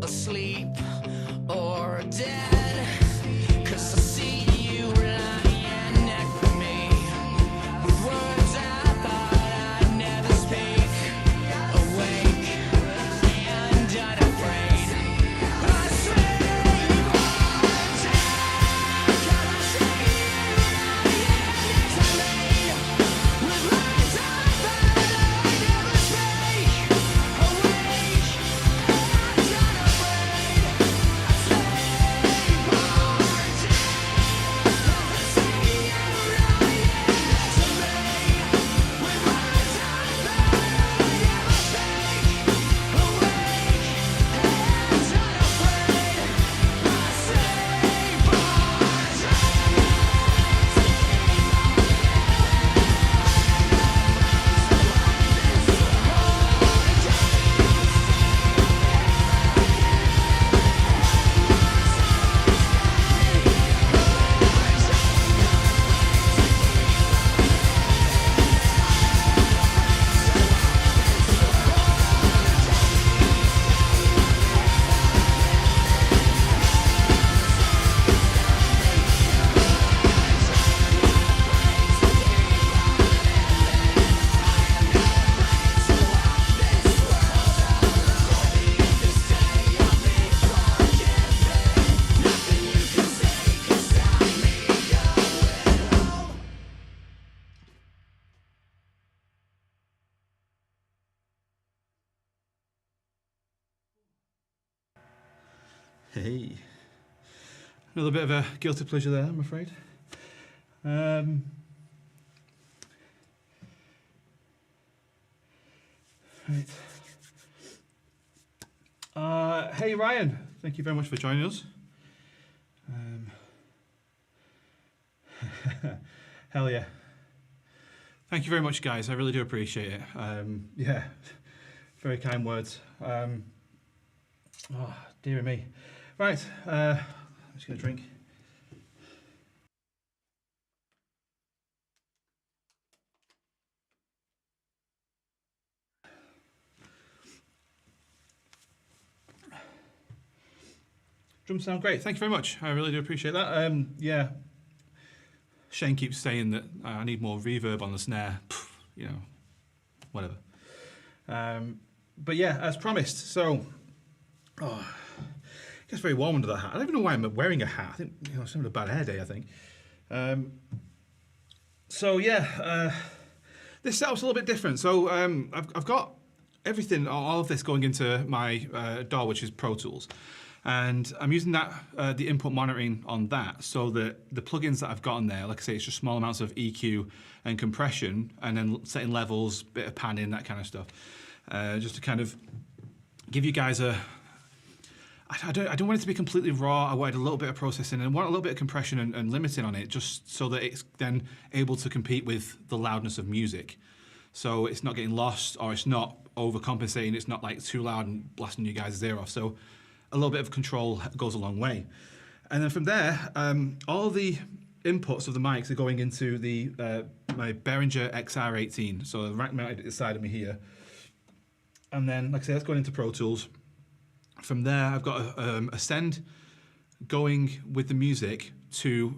asleep or dead. 'Cause I see you lying next to me, with words I thought I'd never speak, awake and unafraid. I sleep or dead, 'cause I see you lying next to me, with words I thought I'd never speak, awake and unafraid. I sleep or dead, 'cause I see you lying next to me, with words I thought I'd never speak, awake and unafraid. I sleep or Hey. Another bit of a guilty pleasure there, I'm afraid. Right. Hey Ryan, thank you very much for joining us. Hell yeah. Thank you very much, guys. I really do appreciate it. Yeah, very kind words. Oh, dear me. Right, I'm just going to drink. Drums sound great. Thank you very much. I really do appreciate that. Yeah, Shane keeps saying that I need more reverb on the snare. Pff, you know, whatever. But yeah, as promised. So, it gets very warm under that hat. I don't even know why I'm wearing a hat. I think I'm having a bad hair day, I think. So yeah, this setup's a little bit different. So I've got everything, all of this going into my DAW, which is Pro Tools. And I'm using that, the input monitoring on that, so that the plugins that I've got on there, like I say, it's just small amounts of EQ and compression, and then setting levels, bit of panning, that kind of stuff. Just to kind of give you guys I don't want it to be completely raw. I wanted a little bit of processing and I want a little bit of compression and limiting on it, just so that it's then able to compete with the loudness of music. So it's not getting lost, or it's not overcompensating. It's not like too loud and blasting you guys' ear off. So a little bit of control goes a long way. And then from there, all the inputs of the mics are going into the my Behringer XR18. So the rack mounted at the side of me here. And then, like I say, that's going into Pro Tools. From there, I've got a send going with the music to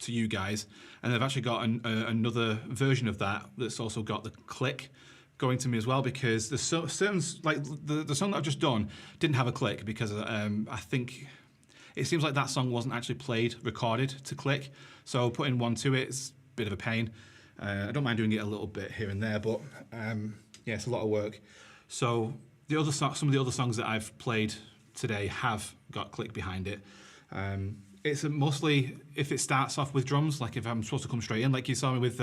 you guys, and I've actually got another version of that that's also got the click going to me as well, because there's certain, like the song that I've just done didn't have a click because I think it seems like that song wasn't actually recorded to click. So putting one to it is a bit of a pain. I don't mind doing it a little bit here and there, but yeah, it's a lot of work. So some of the other songs that I've played today have got click behind it. It's mostly if it starts off with drums, like if I'm supposed to come straight in, like you saw me with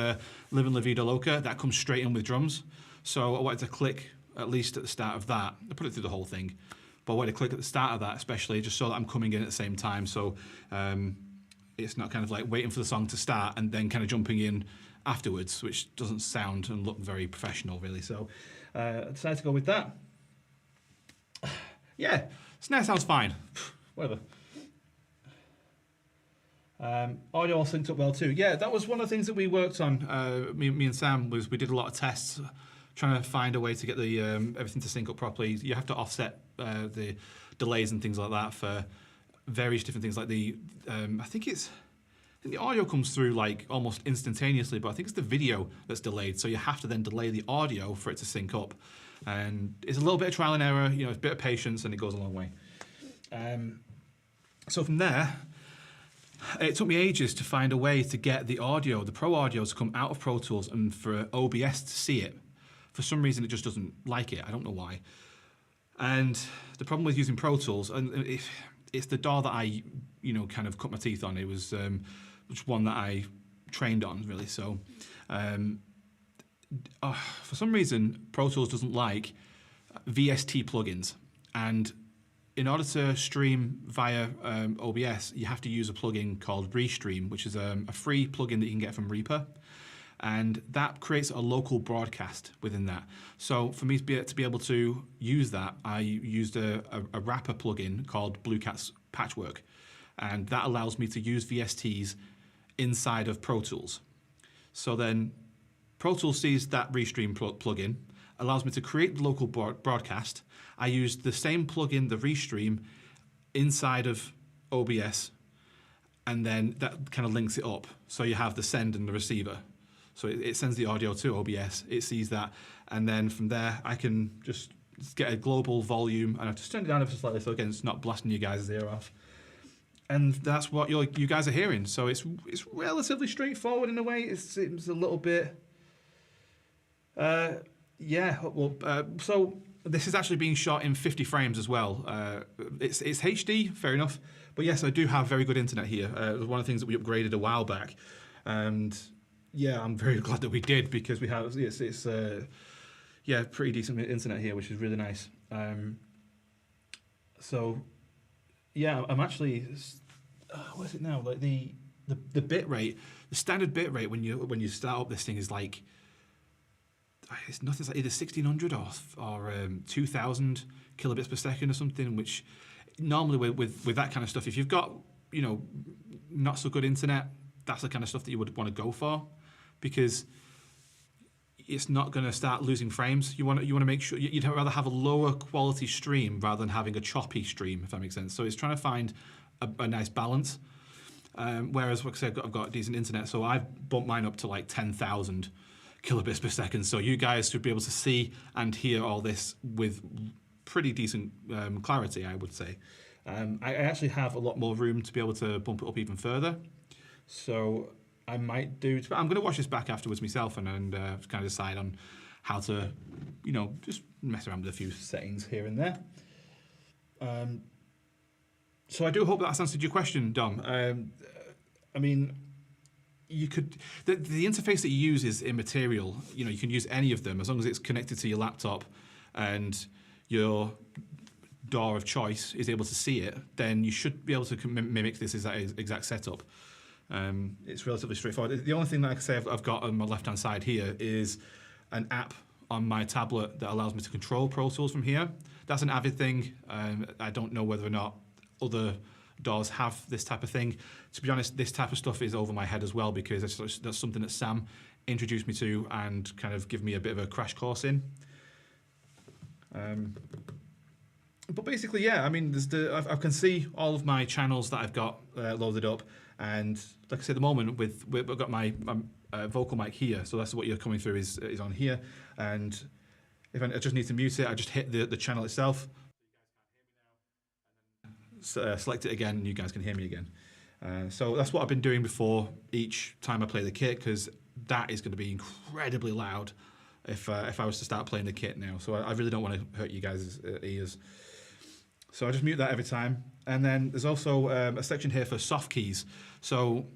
Livin' La Vida Loca, that comes straight in with drums. So I wanted to click at least at the start of that. I put it through the whole thing, but I wanted to click at the start of that, especially just so that I'm coming in at the same time. So it's not kind of like waiting for the song to start and then kind of jumping in afterwards, which doesn't sound and look very professional, really. So I decided to go with that. Yeah, snare sounds fine. Whatever. Audio all synced up well too. Yeah, that was one of the things that we worked on. Me and Sam we did a lot of tests trying to find a way to get the everything to sync up properly. You have to offset the delays and things like that for various different things. Like I think the audio comes through like almost instantaneously, but I think it's the video that's delayed. So you have to then delay the audio for it to sync up. And it's a little bit of trial and error, it's a bit of patience, and it goes a long way. So from there, it took me ages to find a way to get the audio, the Pro Audio, to come out of Pro Tools and for OBS to see it. For some reason, it just doesn't like it. I don't know why. And the problem with using Pro Tools, and it's the DAW that I, kind of cut my teeth on. It was just one that I trained on, really. So for some reason, Pro Tools doesn't like VST plugins. And in order to stream via OBS, you have to use a plugin called Restream, which is a free plugin that you can get from Reaper. And that creates a local broadcast within that. So for me to be able to use that, I used a wrapper plugin called Blue Cat's Patchwork. And that allows me to use VSTs inside of Pro Tools. So then Pro Tools sees that Restream plugin, allows me to create the local broadcast. I used the same plugin, the Restream, inside of OBS, and then that kind of links it up. So you have the send and the receiver. So it sends the audio to OBS, it sees that, and then from there I can just get a global volume, and I've just turned it down ever so slightly so again it's not blasting you guys' ear off. And that's what you guys are hearing. So it's relatively straightforward in a way. It's a little bit... so this is actually being shot in 50 frames as well. It's HD, fair enough. But yes, I do have very good internet here. It was one of the things that we upgraded a while back. And yeah, I'm very glad that we did, because we have, it's pretty decent internet here, which is really nice. So yeah, I'm actually, what is it now? Like the bit rate, the standard bit rate when you start up this thing is like, it's nothing, it's like either 1600 or 2000 kilobits per second or something, which normally with that kind of stuff, if you've got, not so good internet, that's the kind of stuff that you would want to go for, because it's not going to start losing frames. You want to make sure you'd rather have a lower quality stream rather than having a choppy stream, if that makes sense. So it's trying to find a nice balance. Whereas, like I said, I've got decent internet, so I've bumped mine up to like 10,000 kilobits per second. So you guys should be able to see and hear all this with pretty decent clarity, I would say. I actually have a lot more room to be able to bump it up even further. So I might do, I'm going to watch this back afterwards myself and kind of decide on how to, just mess around with a few settings here and there. So I do hope that's answered your question, Dom. I mean, you could, the interface that you use is immaterial. You can use any of them as long as it's connected to your laptop and your DAW of choice is able to see it, then you should be able to mimic this exact setup. It's relatively straightforward. The only thing that I can say I've got on my left-hand side here is an app on my tablet that allows me to control Pro Tools from here. That's an Avid thing. I don't know whether or not other DAWs have this type of thing. To be honest, this type of stuff is over my head as well, because that's something that Sam introduced me to and kind of give me a bit of a crash course in. But basically, yeah, I mean, I can see all of my channels that I've got loaded up, and like I said, at the moment, I've got my vocal mic here, so that's what you're coming through is on here, and if I just need to mute it, I just hit the channel itself, select it again, and you guys can hear me again. So that's what I've been doing before each time I play the kit, because that is going to be incredibly loud if I was to start playing the kit now. So I really don't want to hurt you guys' ears. So I just mute that every time. And then there's also a section here for soft keys. So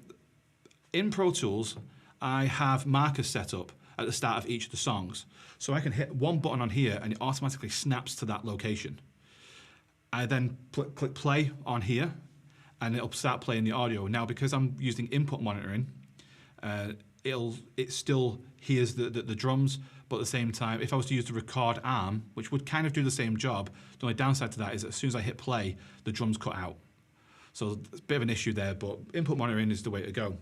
in Pro Tools, I have markers set up at the start of each of the songs. So I can hit one button on here and it automatically snaps to that location. I then click play on here and it'll start playing the audio. Now, because I'm using input monitoring, it still hears the drums, but at the same time, if I was to use the record arm, which would kind of do the same job, the only downside to that is as soon as I hit play, the drums cut out. So it's a bit of an issue there, but input monitoring is the way to go.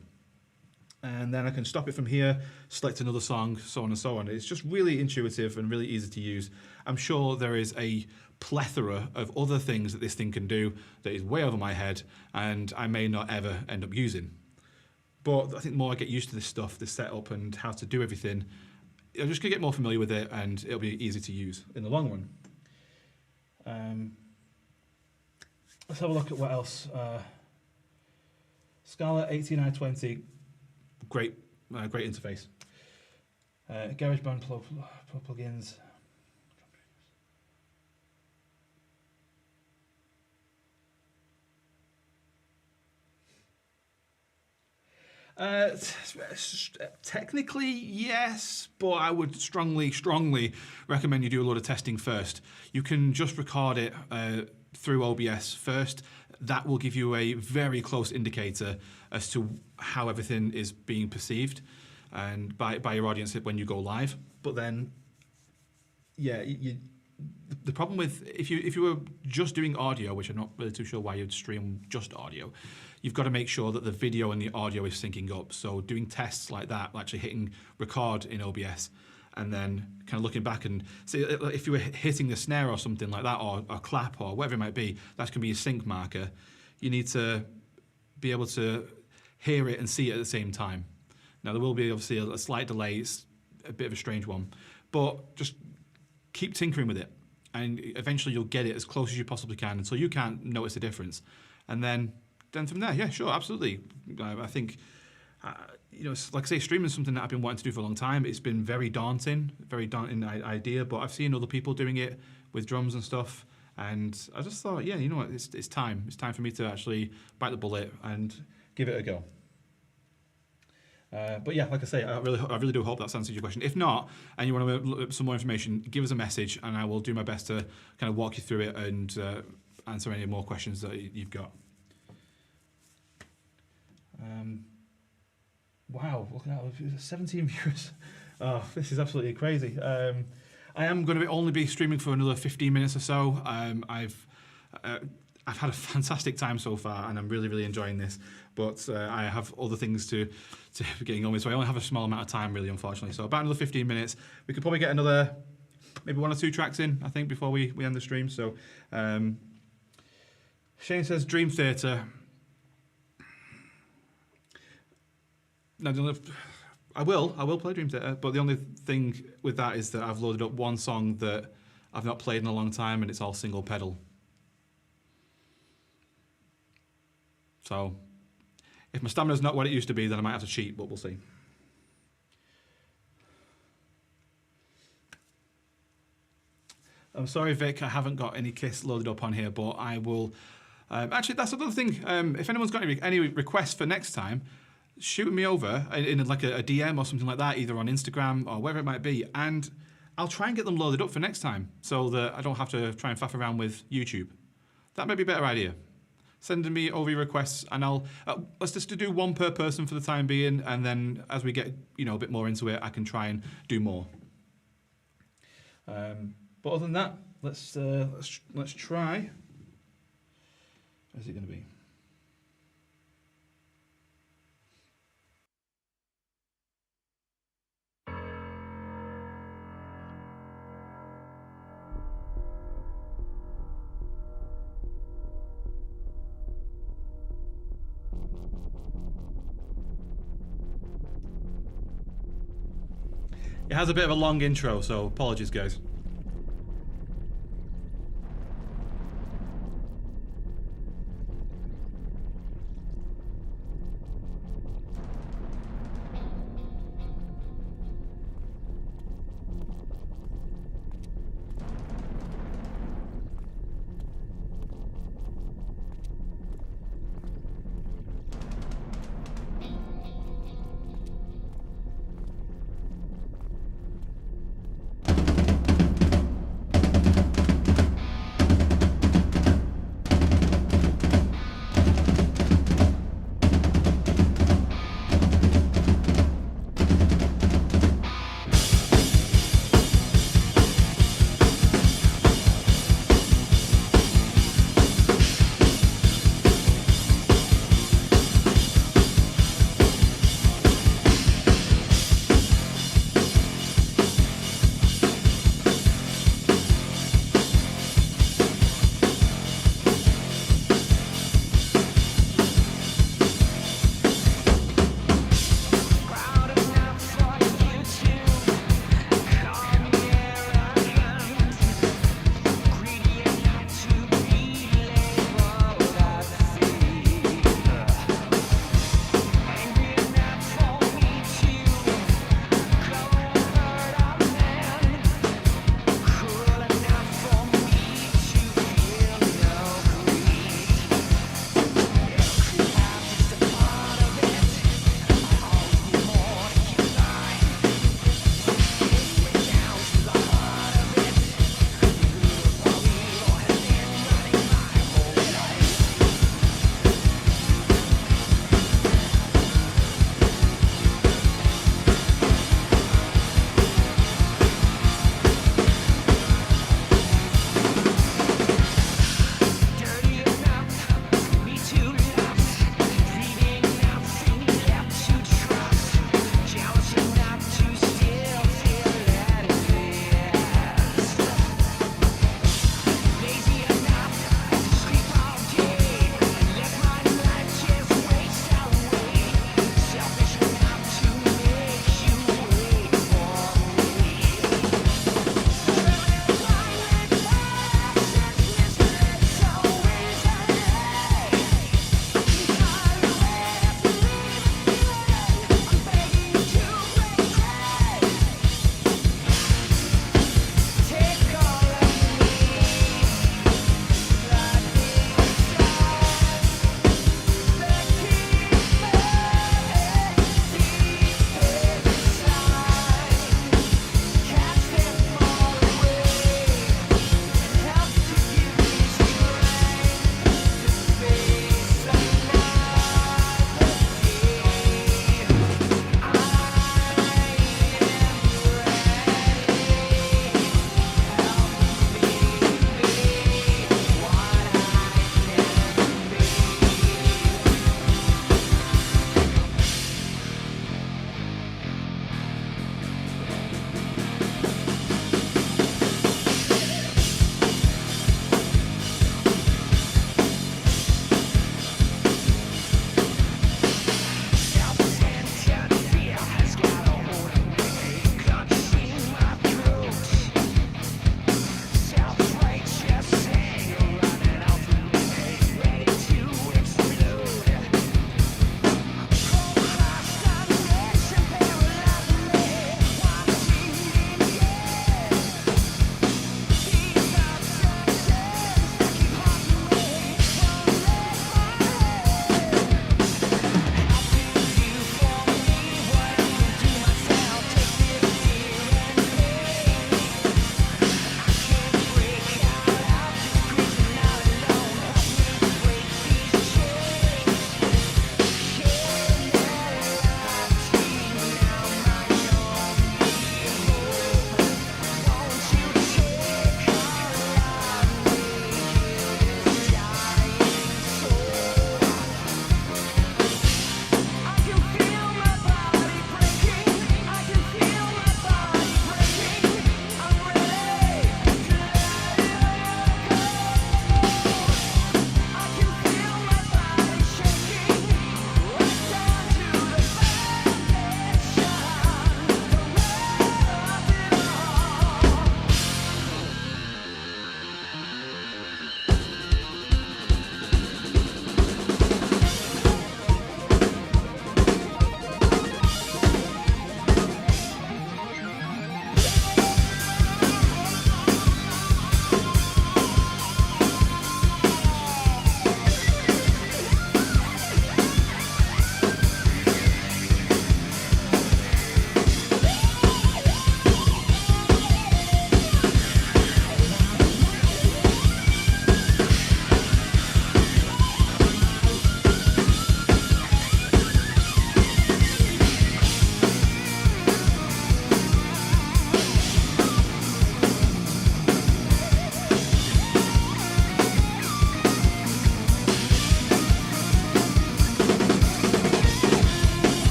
And then I can stop it from here, select another song, so on and so on. It's just really intuitive and really easy to use. I'm sure there is a plethora of other things that this thing can do that is way over my head and I may not ever end up using. But I think the more I get used to this stuff, this setup and how to do everything, I'm just gonna get more familiar with it and it'll be easy to use in the long run. Let's have a look at what else. Scala 18920, great interface. GarageBand plugins. Technically, yes, but I would strongly recommend you do a lot of testing first. You can just record it through OBS first. That will give you a very close indicator as to how everything is being perceived and by your audience when you go live. But then, yeah, the problem with if you were just doing audio, which I'm not really too sure why you'd stream just audio, you've got to make sure that the video and the audio is syncing up. So doing tests like that, actually hitting record in OBS, and then kind of looking back and see if you were hitting the snare or something like that, or a clap or whatever it might be, that can be a sync marker. You need to be able to hear it and see it at the same time. Now there will be obviously a slight delay, it's a bit of a strange one, but just keep tinkering with it and eventually you'll get it as close as you possibly can until you can't notice a difference. And then from there, yeah, sure, absolutely. I think, you know, like I say, streaming is something that I've been wanting to do for a long time. It's been very daunting idea, but I've seen other people doing it with drums and stuff, and I just thought, yeah, you know what, it's time. It's time for me to actually bite the bullet and give it a go. But yeah, like I say, I really do hope that answers your question. If not, and you want to look up some more information, give us a message, and I will do my best to kind of walk you through it and answer any more questions that you've got. Wow, look at that, 17 viewers. Oh, this is absolutely crazy. I am going to only be streaming for another 15 minutes or so. I've had a fantastic time so far, and I'm really enjoying this. But I have other things to be getting on with, so I only have a small amount of time, really, unfortunately. So about another 15 minutes. We could probably get another, maybe 1 or 2 tracks in, I think, before we end the stream. So Shane says Dream Theater. Now, I will play Dream Theater, but the only thing with that is that I've loaded up one song that I've not played in a long time, and it's all single pedal. So, if my stamina's not what it used to be, then I might have to cheat, but we'll see. I'm sorry, Vic, I haven't got any Kiss loaded up on here, but I will. Actually, that's another thing. If anyone's got any requests for next time, shoot me over in like a DM or something like that, either on Instagram or wherever it might be, and I'll try and get them loaded up for next time so that I don't have to try and faff around with YouTube. That might be a better idea. Send me over your requests, and I'll let's just do 1 per person for the time being, and then as we get a bit more into it, I can try and do more. But other than that, let's try. Where's it going to be? It has a bit of a long intro, so apologies, guys.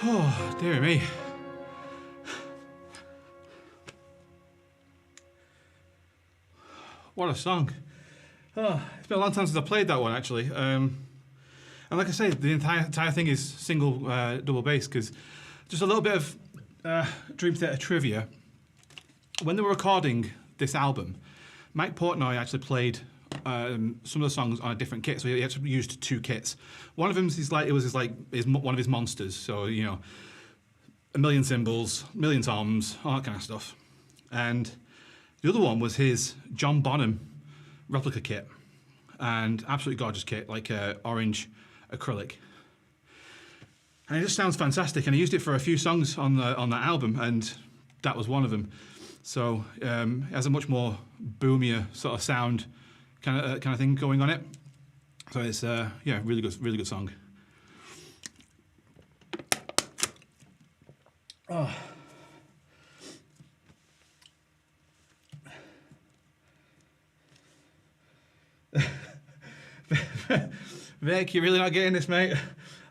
Oh, dear me. What a song. Oh, it's been a long time since I played that one, actually. And like I say, the entire thing is single double bass, because just a little bit of Dream Theater trivia. When they were recording this album, Mike Portnoy actually played some of the songs on a different kit, so he actually used 2 kits. One of them is one of his monsters, so you know, a million cymbals, a million toms, all that kind of stuff. And the other one was his John Bonham replica kit, and absolutely gorgeous kit, like orange acrylic. And it just sounds fantastic. And I used it for a few songs on that album, and that was one of them. So it has a much more boomier sort of sound, kind of thing going on it. So it's yeah, really good song. Oh. Vic, you're really not getting this, mate.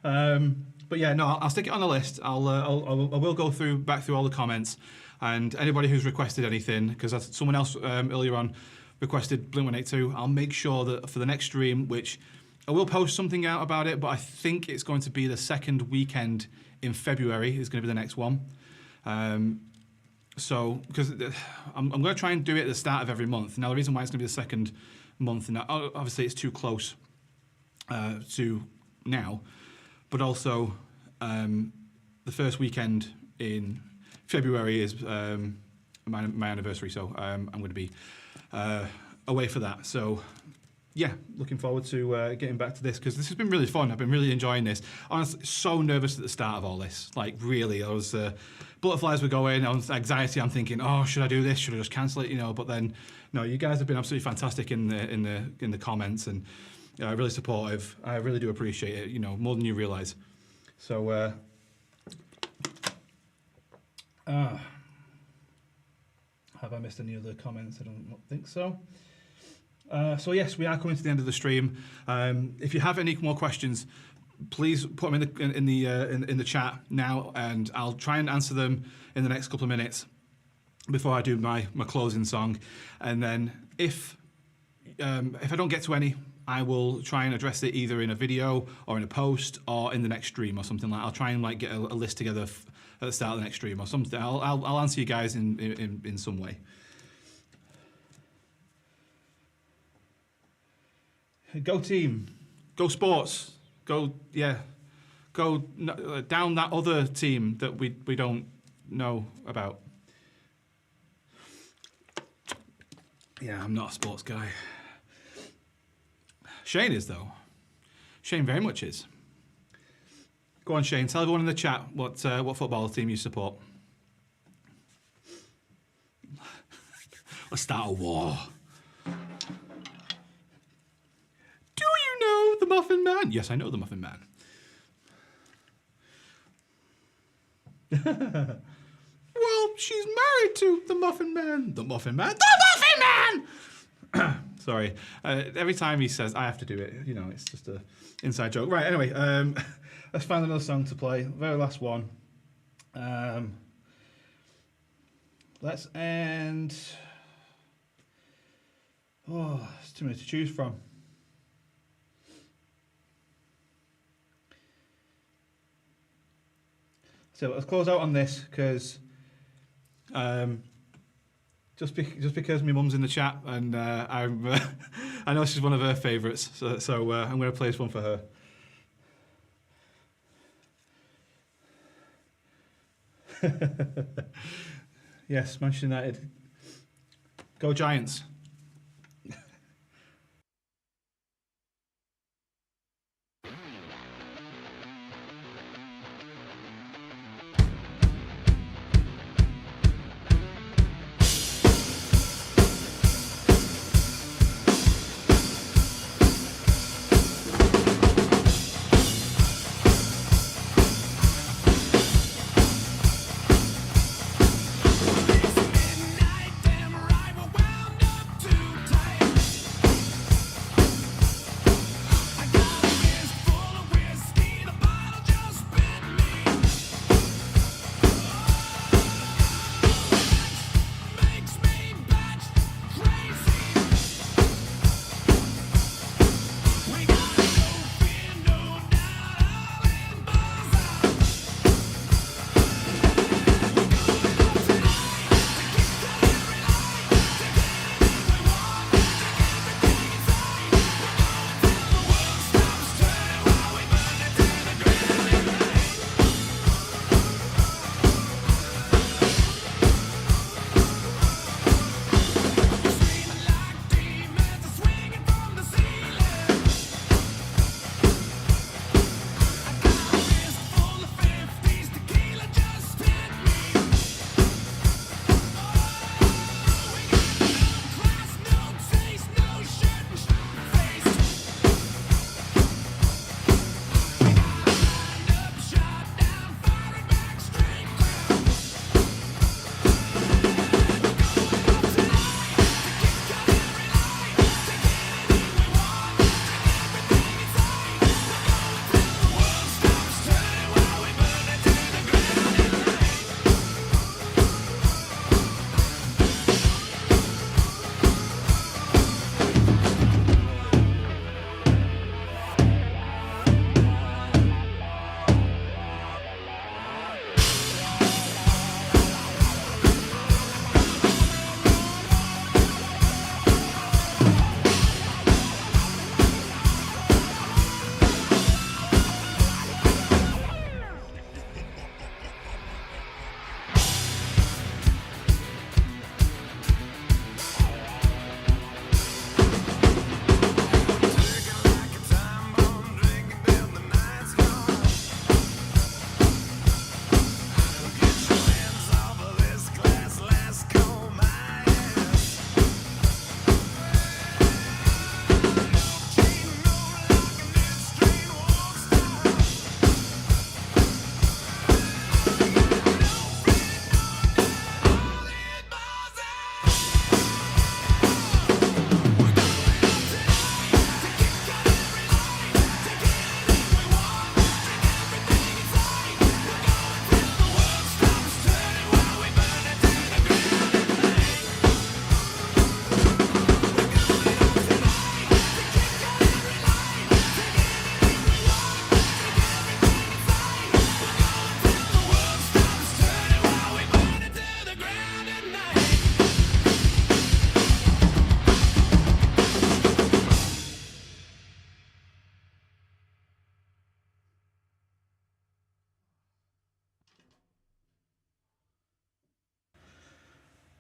But yeah, no, I'll stick it on the list. I will go back through all the comments, and anybody who's requested anything, because someone else earlier on requested Blink-182. I'll make sure that for the next stream, which I will post something out about it, but I think it's going to be the second weekend in February is going to be the next one. So, because I'm going to try and do it at the start of every month. Now, the reason why it's going to be the second month, and obviously it's too close to now, but also the first weekend in February is my anniversary, so I'm going to be away for that. So yeah, looking forward to getting back to this, because this has been really fun. I've been really enjoying this. Honestly, so nervous at the start of all this. Like, really, I was butterflies were going, I was anxiety. I'm thinking, oh, should I do this? Should I just cancel it? You know, but then no, you guys have been absolutely fantastic in the comments, and really supportive. I really do appreciate it. You know, more than you realise. So have I missed any other comments? I don't think so. So yes, we are coming to the end of the stream. If you have any more questions, please put them in the chat now, and I'll try and answer them in the next couple of minutes before I do my closing song. And then if I don't get to any, I will try and address it either in a video or in a post or in the next stream or something like that. I'll try and like get a list together at the start of the next stream or something. I'll answer you guys in some way. Go team, go sports, go down that other team that we don't know about. Yeah, I'm not a sports guy. Shane is, though. Shane very much is. Go on, Shane, tell everyone in the chat what football team you support. Let's start a war. Do you know the Muffin Man? Yes, I know the Muffin Man. Well, she's married to the Muffin Man. The Muffin Man. The Muffin Man! Sorry. Every time he says, I have to do it. You know, it's just a inside joke. Right, anyway, let's find another song to play. Very last one. Let's end... Oh, it's too many to choose from. So let's close out on this, because just because my mum's in the chat, and I know she's one of her favourites, so I'm going to play this one for her. Yes, Manchester United. Go Giants. Midnight, damn right, we're wound up.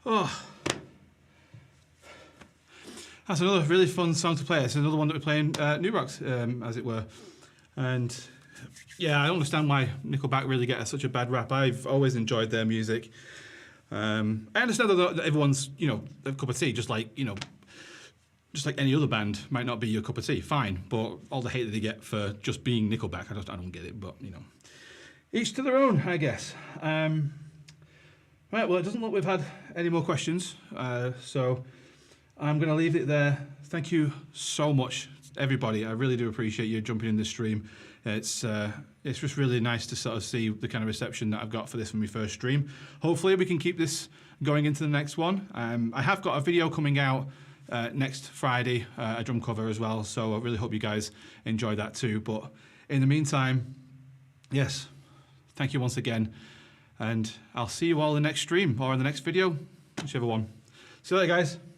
Oh, that's another really fun song to play. It's another one that we're playing New Rocks, as it were. And yeah, I don't understand why Nickelback really get such a bad rap. I've always enjoyed their music. I understand that everyone's, you know, a cup of tea, just like, you know, just like any other band might not be your cup of tea, fine. But all the hate that they get for just being Nickelback, I don't get it. But, you know, each to their own, I guess. Right, well, it doesn't look we've had any more questions. So I'm going to leave it there. Thank you so much, everybody. I really do appreciate you jumping in the stream. It's just really nice to sort of see the kind of reception that I've got for this from my first stream. Hopefully we can keep this going into the next one. I have got a video coming out next Friday, a drum cover as well, so I really hope you guys enjoy that too. But in the meantime, yes, thank you once again, and I'll see you all in the next stream or in the next video, whichever one. See you later, guys.